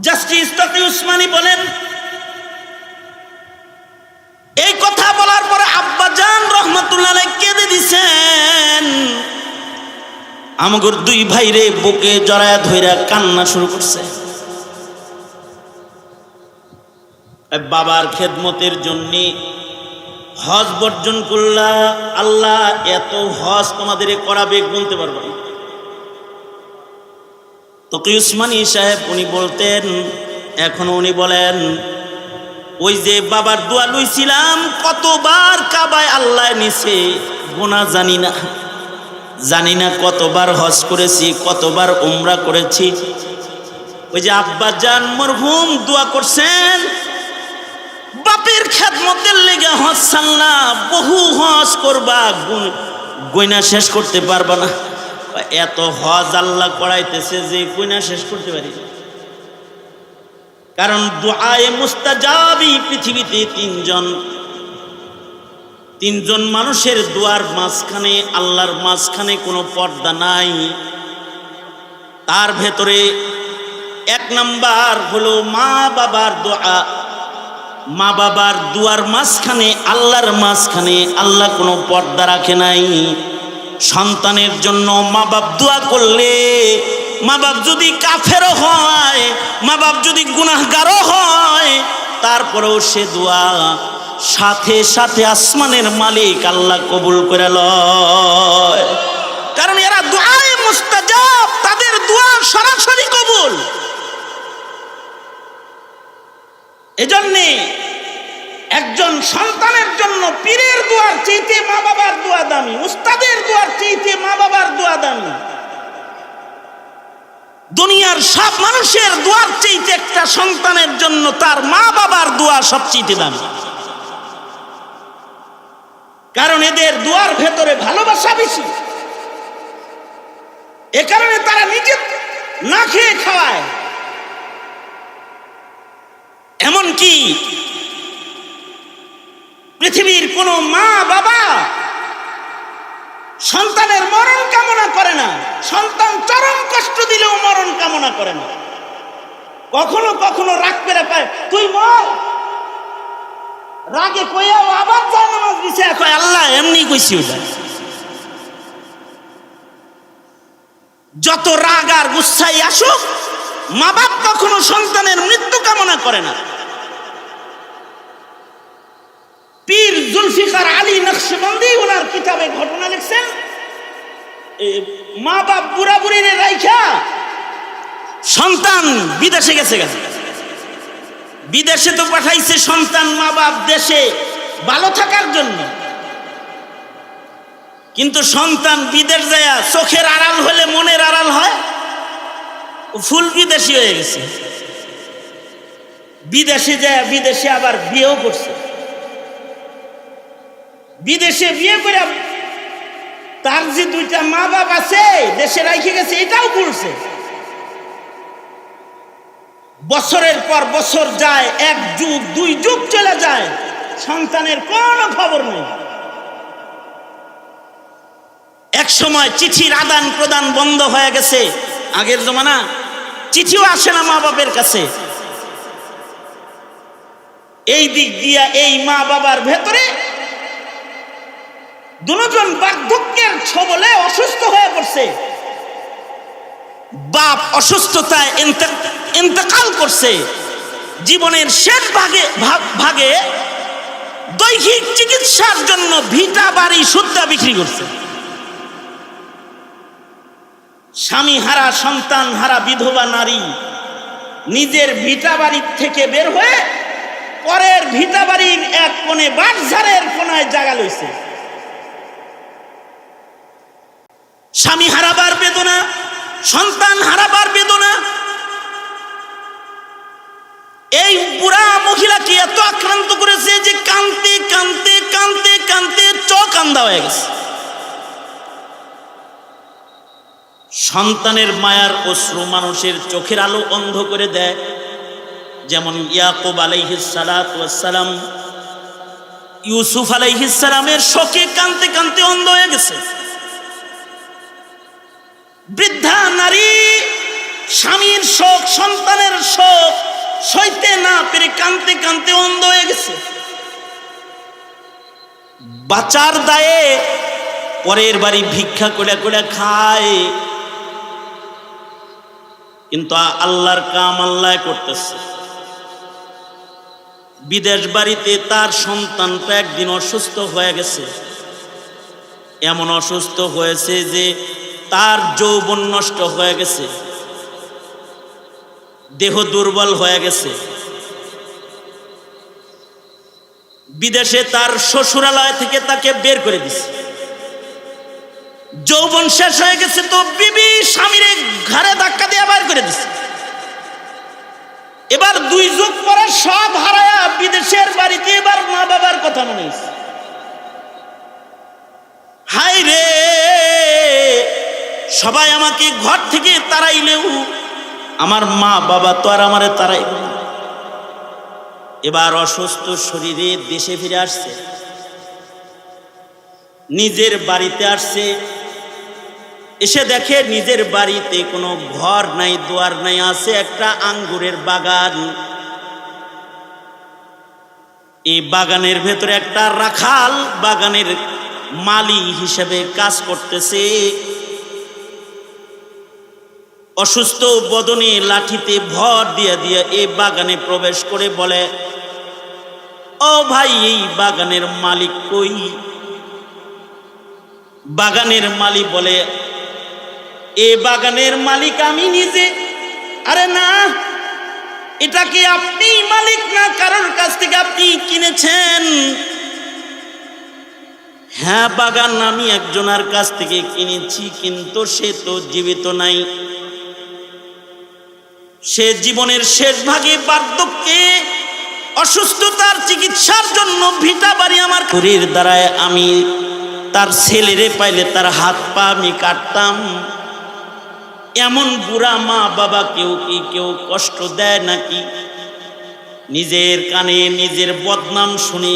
জাস্টিস তকি উসমানী বলেন, এই কথা বলার পরে আব্বাজান রহমতুল্লাহ আলাইহি কেঁদে দিছেন। আমগর দুই ভাইরে বুকে জড়ায়া ধইরা কান্না শুরু করছে। বাবার খেদমতের জন্য হজ বর্জন করলা, আল্লাহ এত হজ তোমাদের করাবে বলতে পারবো না। তকি উসমানী সাহেব উনি বলতেন, এখনো উনি বলেন, ওই যে বাবার দোয়া লইছিলাম, কতবার কাবায় আল্লাহ নিছে গোনা জানি না, জানি না কতবার হজ করেছি, কতবার উমরা করেছি। ওই যে আব্বা জান মরহুম দোয়া করছেন, বাপের খেদমতের লেগে হজ ছাড়লা, বহু হজ করবা, গয়না শেষ করতে পারবা না। এত হজ আল্লাহ করাইতেছে যে গয়না শেষ করতে পারি, কারণ দুআয়ে মুস্তাজাবি পৃথিবীতে তিনজন মানুষের দুয়ার মাঝখানে, আল্লাহর মাঝখানে কোনো পর্দা নাই। তার ভেতরে এক নাম্বার হলো মা বাবার দোয়া। মা বাবার দুয়ার মাঝখানে, আল্লাহর মাঝখানে আল্লাহ কোনো পর্দা রাখে নাই। সন্তানের জন্য মা বাপ দোয়া করলে, মা বাপ যদি কাফেরও হয়, মা বাপ যদি গুনাহগারও হয়, তারপরেও সে দোয়া সাথে সাথে আসমানের মালিক আল্লাহ কবুল করে লয়। কারণ এরা দুআয়ে মুস্তাজাব, তাদের দোয়া সরাসরি কবুল। এজন্যে একজন সন্তানের জন্য পীরের দোয়ার চাইতে মা বাবার দোয়া দামি, উস্তাদের দোয়ার চাইতে মা বাবার দোয়া দামি। দুনিয়ার সব মানুষের দোয়ার চাইতে একটা সন্তানের জন্য তার মা বাবার দোয়া সবচেয়ে দামি। কারণ এদের দোয়ার ভেতরে ভালোবাসা বেশি। এ কারণে তারা নিজে না খেয়ে খাওয়ায়। এমনকি পৃথিবীর কোন মা বাবা সন্তানের মরণ কামনা করে না, সন্তান চরম কষ্ট দিলেও মরণ কামনা করে না। কখনো কখনো রাগ করে পায়, তুই মর, রাগে কইয়াও আবার জানামাজ দিছে, কয় আল্লাহ এমনি কইছি। ওটা যত রাগ আর গুচ্ছাই আসুক, মা বাপ কখনো সন্তানের মৃত্যু কামনা করে না। পীর জুলফিকার আলী নকশবন্দি ওনার কিতাবে ঘটনা লিখছেন, মা বাপ বুড়া বুড়ির রাইখা সন্তান বিদেশে গেছে। বিদেশে তো পাঠাইছে সন্তান মা বাপ দেশে ভালো থাকার জন্য, কিন্তু সন্তান বিদেশ যায় চোখের আড়াল হলে মনের আড়াল হয়, ফুল বিদেশি হয়ে গেছে। বিদেশে যায়, বিদেশে আবার বিয়েও করছে। বিদেশে বিয়ে করে তার যে দুইটা মা বাপ আছে দেশে রাখে গেছে, এটাও করছে। বছরের পর বছর যায়, এক যুগ দুই যুগ চলে যায়, সন্তানের কোনো খবর নেই। এক সময় চিঠির আদান প্রদান বন্ধ হয়ে গেছে। আগের জমানা চিঠিও আসে না মা বাপের কাছে। এই দিক দিয়া এই মা বাবার ভেতরে দুজন বার্ধক্যের ছবলে অসুস্থ হয়ে পড়ছে। বাপ অসুস্থতায় ইন্তেকাল করছে। জীবনের শেষ ভাগে দৈহিক চিকিৎসার জন্য ভিটা বাড়ি সুদ্ধা বিক্রি করছে। স্বামী হারা, সন্তান হারা বিধবা নারী নিজের ভিটা বাড়ির থেকে বের হয়ে পরের ভিটা বাড়ির এক কোণে বাঁশঝাড়ের কোণায় জায়গা লইছে। স্বামী হারাবার বেদনা, সন্তান হারাবার বেদনা। এই বুড়া মহিলাকে এত আক্রান্ত করেছে যে কাঁদতে কাঁদতে কাঁদতে কাঁদতে চোখ আন্ধা হয়ে গেছে। সন্তানের মায়ার অশ্রু মানুষের চোখের আলো অন্ধ করে দেয়। যেমন ইয়াকুব আলাইহিস সালাতু ওয়াস সালাম ইউসুফ আলাইহিস সালামের শোকে কাঁদতে কাঁদতে অন্ধ হয়ে গেছে। বৃদ্ধা নারী স্বামীর শোক, সন্তানের শোক সইতে না পেরে কাঁদতে কাঁদতে অন্ধ হয়ে গেছে। বাঁচার দায়ে পরের বাড়ি ভিক্ষা করে করে খায়, কিন্তু আল্লাহর কাম আল্লাহ করতেছে। বিদেশ বাড়িতে তার সন্তানটা একদিন অসুস্থ হয়ে গেছে। এমন অসুস্থ হয়েছে যে তার যৌবন নষ্ট হয়ে গেছে, দেহ দুর্বল হয়ে গেছে। বিদেশে তার শ্বশুরালয় থেকে তাকে বের করে দিছে। যৌবন শেষ হয়ে গেছে তো বিবি স্বামীর ঘাড়ে ধাক্কা দিয়ে বের করে দিছে। এবার দুই যুগ পরে সব হারায়া বিদেশের বাড়িতে এবার মা বাবার কথা মনে হয়েছে। হাই রে, সবাই আমাকে ঘর থেকে তাড়াইলেও আমার মা বাবা তো আর আমারে তাড়াইবে না। এবার অসুস্থ শরীরে দেশে ফিরে আসছে, নিজের বাড়িতে আসছে। এসে দেখে নিজের বাড়িতে কোনো ঘর নাই, দুয়ার নাই, আছে একটা আঙ্গুরের বাগান। এই বাগানের ভেতরে একটা রাখাল বাগানের মালি হিসেবে কাজ করতেছে। অসুস্থ বদনে লাঠিতে ভর দিয়ে দিয়ে এই বাগানে প্রবেশ করে বলে, ও ভাই, এই বাগানের মালিক কই? বাগানের মালিক বলে, এ বাগানের মালিক আমি নিজে। আরে না, এটা কি আপনি মালিক না কারোর কাছ থেকে আপনি কিনেছেন? হ্যাঁ, বাগান আমি একজনের কাছ থেকে কিনেছি, কিন্তু সে তো জীবিত নাই। সে জীবনের শেষ ভাগে বার্ধক্যে অসুস্থতার চিকিৎসার জন্য ভিটা বাড়ি আমার শরীর দ্বারায় আমি তার ছেলেরে পাইলে তার হাত পা আমি কাটতাম। এমন বুড়া মা বাবা কেউ কষ্ট দেয় নাকি? নিজের কানে নিজের বদনাম শুনে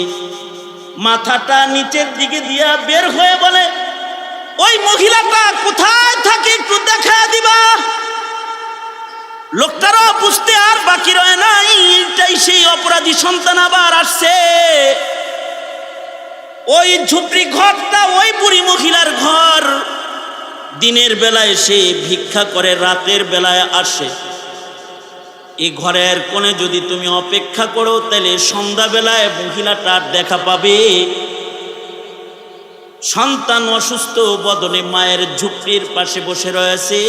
মাথাটা নিচের দিকে দিয়া বের হয়ে বলে, ওই মহিলাটা কোথায় থাকে একটু দেখা দিবা। লোকটারও বুঝতে আর বাকি রয় নাই, এইটাই সেই অপরাধী সন্তান আবার আসছে। ওই ঝুপড়ি ঘরটা ওই বুড়ি মহিলার ঘর। দিনের বেলায় সে ভিক্ষা করে, রাতের বেলায় আসে। এই ঘরের কোণে যদি তুমি অপেক্ষা করো, তাহলে সন্ধ্যাবেলায় মহিলাটার দেখা পাবে। সন্তান অসুস্থ বদনে মায়ের ঝুপড়ির পাশে বসে রয়েছে।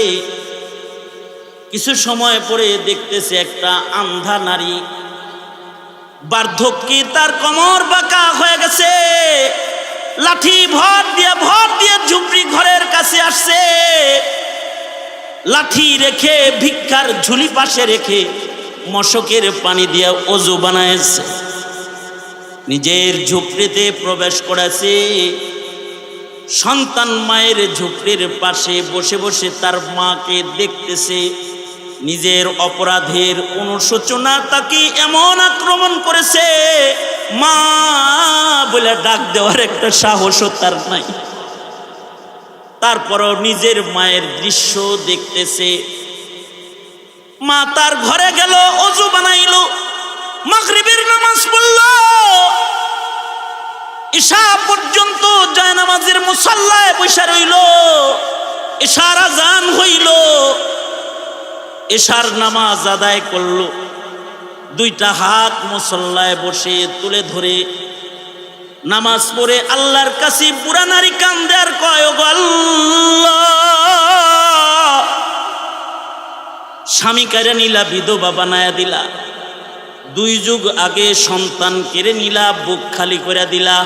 কিছু সময় পরে দেখতেছে একটা আন্ধা নারী, বার্ধক্যে তার কোমর বাঁকা হয়ে গেছে, লাঠি ভর দিয়ে ঝুপড়ি ঘরের কাছে আসছে। লাঠি রেখে ভিক্ষার ঝুলি পাশে রেখে মশকের পানি দিয়ে ওযু বানাইছে, নিজের ঝুপড়িতে প্রবেশ করেছে। সন্তান মায়ের ঝুপড়ির পাশে বসে বসে তার মাকে দেখতেছে। নিজের অপরাধের অনুশোচনা তাকে এমন আক্রমণ করেছে, মা বলে ডাক দেওয়ার একটা সাহসও তার নাই। তারপরও নিজের মায়ের দৃশ্য দেখতেছে। মা তার ঘরে গেল, ওযু বানাইল, মাগরিবের নামাজ পড়ল, ঈশা পর্যন্ত জায়নামাজের মুসাল্লায় বসে রইল। ঈশার আযান হইল, ঈশার নামাজ আদায় করল। দুইটা হাত মুসল্লায় বসে তুলে ধরে নামাজ পড়ে আল্লাহর কাছে বুড়া নারী কান্দে আর কয়, ওগো আল্লাহ, স্বামী কেড়ে নিলা, বিধবা বানায়া দিলা, 2 যুগ আগে সন্তান কেড়ে নিলা, বুক খালি করে দিলা,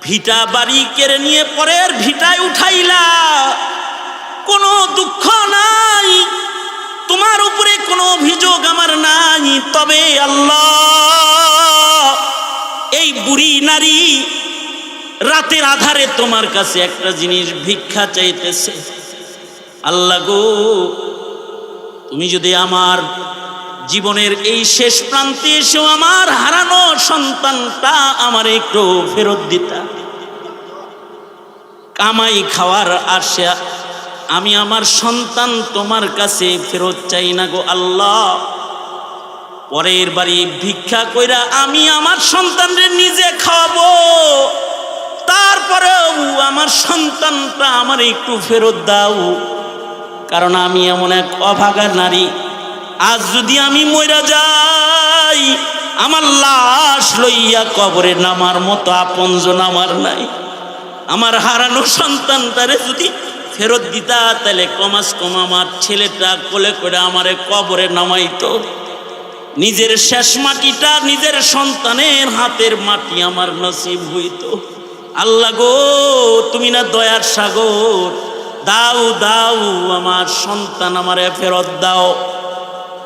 ভিটা বাড়ি কেড়ে নিয়ে পরের ভিটায় উঠাইলা, কোনো দুঃখ নাই, তোমার উপরে কোনো অভিযোগ আমার নাই। তবে আল্লাহ, এই বুড়ি নারী রাতের আধারে তোমার কাছে একটা জিনিস ভিক্ষা চাইতেছে। আল্লাহ গো, তুমি যদি আমার জীবনের এই শেষ প্রান্তে এসেও আমার হারানো সন্তানটা আমার একটু ফেরত দিতা। কামাই খাওয়ার আশা আমি আমার সন্তান তোমার কাছে ফেরত চাই না গো আল্লাহ। পরের বাড়ি ভিক্ষা কইরা আমি আমার সন্তানদের নিজে খাওয়াবো, তারপরেও আমার সন্তানটা আমার একটু ফেরত দাও। কারণ আমি এমন এক অভাগা নারী, আজ যদি আমি মইরা যাই, আমার লাশ লইয়া কবরে নামার মতো আপনজন আমার নাই। আমার হারানো সন্তানটারে যদি ফেরত দিতা, তাহলে কমাস কম আমার ছেলেটা কোলে করে আমারে কবরে নামাইতো। নিজের শেষ মাটিটা নিজের সন্তানের হাতের মাটি আমার নসিব হইত। আল্লাহ গো, তুমি না দয়ার সাগর, দাও দাও, আমার সন্তান আমারে ফেরত দাও।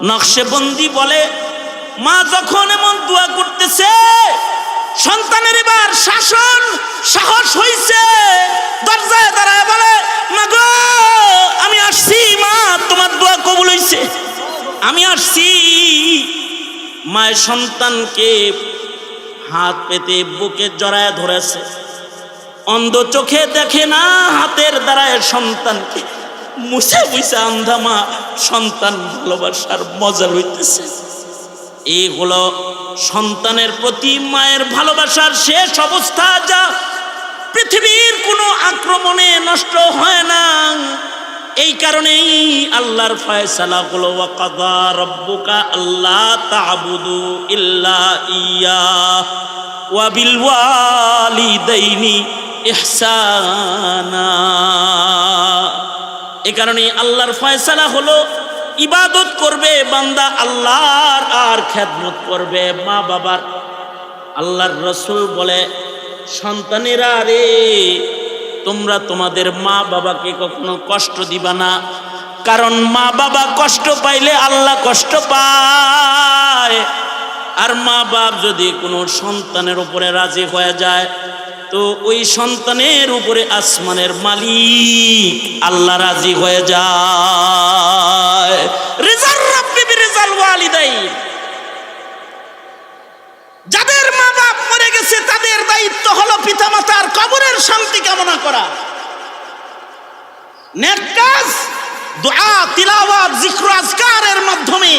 নকশেবন্দি বলে, মা যখন এমন দোয়া করতেছে, সন্তানের এবার সাহস হইছে, দরজায় দাঁড়ায় বলে, মা গো, আমি আসছি, মা তোমার দোয়া কবুল হইছে, আমি আসছি। মায়ের সন্তানকে হাত পেতে বুকে জড়ায় ধরেছে, অন্ধ চোখে দেখে না, হাতের দ্বারায় সন্তানকে মুছে মুছে আন্ধা মা সন্তান ভালোবাসার মজা লইতেছে। এই হলো সন্তানের প্রতি মায়ের ভালোবাসার শেষ অবস্থা, যা পৃথিবীর কোনো আক্রমণে নষ্ট হয় না। এই কারণেই আল্লাহর ফয়সালা হলো ওয়া কাযা রাব্বুকা আল্লা তা'বুদু ইল্লা ইয়্যাহ ওয়া বিল ওয়ালিদাইনি ইহসানা। এই কারণে আল্লাহর ফয়সালা হলো ইবাদত করবে বান্দা আল্লাহর, আর খেদমত করবে মা বাবার। আল্লাহর রাসূল বলে, সন্তানেরা রে, তোমরা তোমাদের মা বাবাকে কখনো কষ্ট দিবা না, কারণ মা বাবা কষ্ট পাইলে আল্লাহ কষ্ট পায়। আর মা বাপ যদি কোনো সন্তানের উপরে রাজি হয়ে যায়, তো ওই সন্তানের উপরে আসমানের মালিক আল্লাহ রাজি হয়ে যায়। রিজাল রাব্বি বিরিজাল ওয়ালিদাইন। যাদের মা বাপ মরে গেছে তাদের দায়িত্ব হলো পিতামাতার কবরের শান্তি কামনা করা। নেক কাজ, দোয়া, তিলাওয়াত, জিক্র, আজকারের মাধ্যমে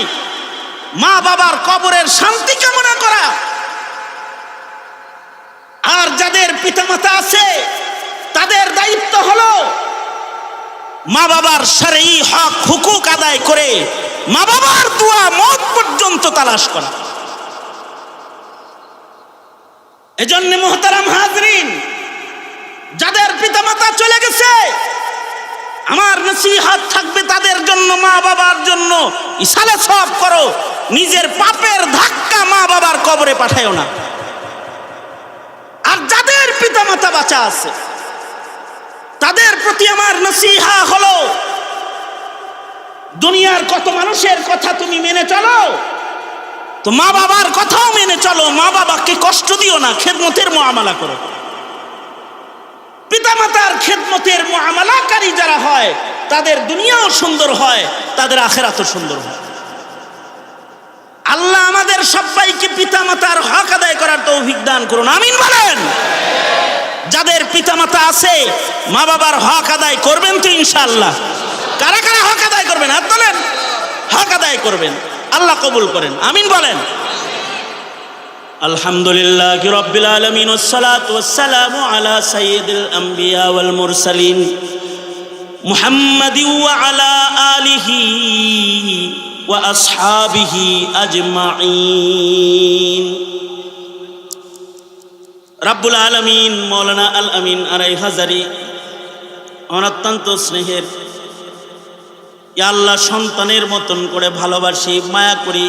মা বাবার কবরের শান্তি কামনা করা। আর যাদের পিতামাতা আছে তাদের দায়িত্ব হলো মা বাবার শরঈ হক হুকুক আদায় করে মা বাবার দোয়া মওত পর্যন্ত তালাশ করা। এজন্য মুহতারাম হাজরিন, যাদের পিতামাতা চলে গেছে, আমার নসিহত থাকবে তাদের জন্য, মা বাবার জন্য ইসালে সওয়াব করো, নিজের পাপের ধাক্কা মা বাবার কবরে পাঠায়ো না। আর যাদের পিতামাতা বাঁচা আছে তাদের প্রতি আমার নসিহা হলো, দুনিয়ার কত মানুষের কথা তুমি মেনে চলো, তো মা বাবার কথাও মেনে চলো। মা বাবাকে কষ্ট দিও না, খেদমতের মুআমালা করো। পিতামাতার খেদমতের মুআমালাকারী যারা হয় তাদের দুনিয়াও সুন্দর হয়, তাদের আখিরাতও সুন্দর হয়। আল্লাহ আমাদের সবাইকে পিতামাতার হক আদায় করার তৌফিক দান করুন, আমিন বলেন। যাদের পিতামাতা আছে মা বাবার হক আদায় করবেন তো ইনশাআল্লাহ? কারা কারা হক আদায় করবেন? হাত তোলেন। হক আদায় করবেন, আল্লাহ কবুল করেন, আমিন বলেন। আলহামদুলিল্লাহি রাব্বিল আলামিন ওয়াসসালাতু ওয়াসসালামু আলা সাইয়্যিদিল আমবিয়া ওয়াল মুরসালিন মুহাম্মাদিন ওয়া আলা আলিহি ওয়া আসহাবিহি আজমাইন। রাব্বুল আলামিন মাওলানা আল আমিন আরাই হাজারি আমার অত্যন্ত স্নেহের, ইয়া আল্লাহ, সন্তানের মতন করে ভালোবাসি, মায়া করি।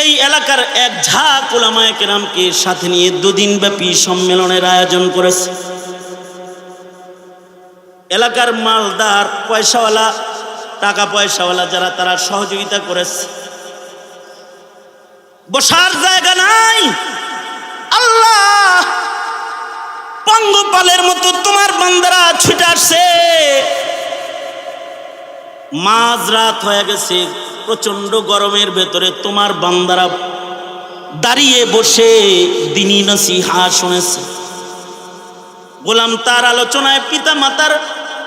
এই এলাকার এক ঝাঁক উলামায়ে কেরামকে সাথে নিয়ে দুদিন ব্যাপী সম্মেলনের আয়োজন করেছে। এলাকার মালদার পয়সাওয়ালা, টাকা পয়সাওয়ালা যারা, তারা সহযোগিতা করেছে। বসার জায়গা নাই, আল্লাহ, পঙ্গপালের মতো তোমার বান্দারা ছুটে আসছে। মাঝরাত হয়ে গেছে, প্রচন্ড গরমের ভেতরে তোমার বান্দারা দাঁড়িয়ে বসে দ্বীনি নসিহত শুনেছে। গোলাম তার আলোচনায় পিতা মাতার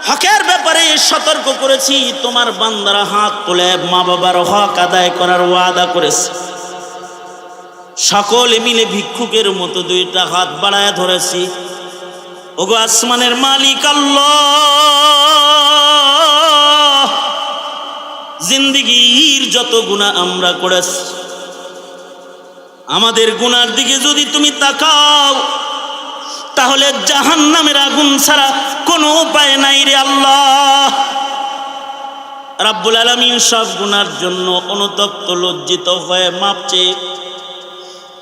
হকের ব্যাপারে সতর্ক করেছি। তোমার বান্দারা হাত তুলে মা বাবার হক আদায় করার ওয়াদা করেছে। সকলে মিলে ভিক্ষুকের মতো দুইটা হাত বাড়ায় ধরেছি। ওগো আসমানের মালিক আল্লাহ, জিন্দেগীর যত গুনাহ আমরা করেছি, আমাদের গুনার দিকে যদি তুমি তাকাও তাহলে জাহান্নামের আগুন ছাড়া কোনো উপায় নাই রে আল্লাহ। রাব্বুল আলামিন সব গুনার জন্য অনুতপ্ত, লজ্জিত হয়ে মাপ চেয়ে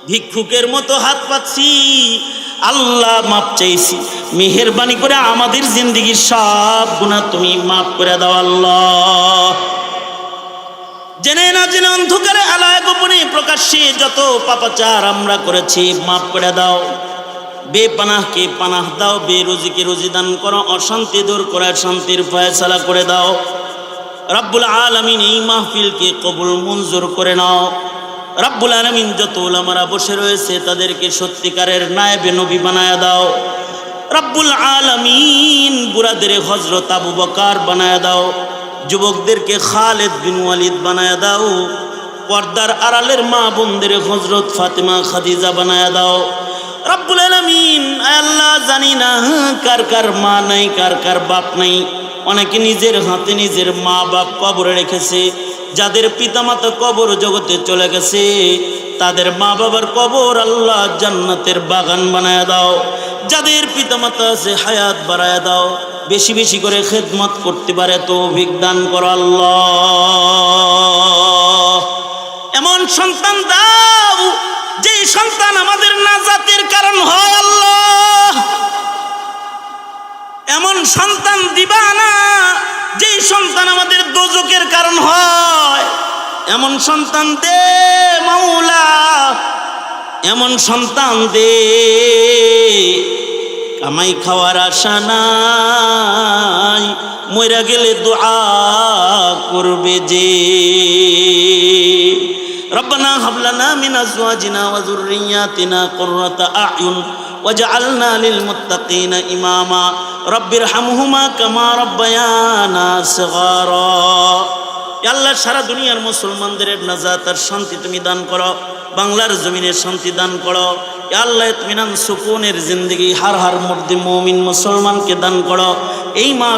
ভিক্ষুকের মতো হাত পাচ্ছি। আল্লাহ, মাপ চাইছি, মেহেরবানি করে আমাদের জিন্দেগীর সব গুনাহ তুমি মাফ করে দাও আল্লাহ। জেনে না জেনে, অন্ধকারে আলায় গোপনে প্রকাশ্যে যত পাপাচার আমরা করেছি মাফ করে দাও। বেপানাহকে পানাহ দাও, বেরুজিকে রুজি দান করো, অশান্তি দূর করে শান্তির ফয়সালা করে দাও। রব্বুল আলামিন এই মাহফিলকে কবুল মঞ্জুর করে নাও। রব্বুল আলামিন যত উলামারা বসে রয়েছে তাদেরকে সত্যিকারের নায়েবে নবী বানায়া দাও। রব্বুল আলামিন বুড়াদের হযরত আবু বকর বানায়া দাও, যুবকদেরকে খালিদ বিন ওয়ালিদ বানায়া দাও, পর্দার আড়ালের মা বোনদের হযরত ফাতেমা খাদিজা বানায়া দাও। রব্বুল আলামিন, আল্লাহ, জানি না কার কার মা নাই, কার কার বাপ নাই, অনেকে নিজের হাতে নিজের মা বাপ কবরে রেখেছে। যাদের পিতামাতা কবর জগতে চলে গেছে তাদের মা বাবার কবর আল্লাহ জান্নাতের বাগান বানায় দাও। যাদের পিতামাতা আছে হায়াত বাড়ায় দাও, বেশি বেশি করে খেদমত করতে পারে তৌফিক দান করো আল্লাহ। এমন সন্তান দাও যেই সন্তান আমাদের নাজাতের কারণ হয় আল্লাহ। এমন সন্তান দিবা না যেই সন্তান আমাদের দোজখের কারণ হয়। এমন সন্তান দে মাওলা, এমন সন্তান দে কামাই খাওয়ার আশা নাই, মইরা গেলে দোয়া করবে যে। রব্বানা হাব লানা মিন আজওয়াজিনা ওয়া যুররিয়াতিনা কুররাতা আ'য়ুন ওয়াজআলনা লিল মুত্তাকিনা ইমামা রব্বিরহামহুমা কামা রব্বায়ানা সিগারা। ইয়া আল্লাহ, সারা দুনিয়ার মুসলমানদের নাজাত আর শান্তি তুমি দান করো, বাংলার জমিনের শান্তি দান করো। ইয়া আল্লাহ, ইতমিনান সুকুনের জিন্দেগি হার হার মুর্দি মুমিন মুসলমানকে দান করো। এই মা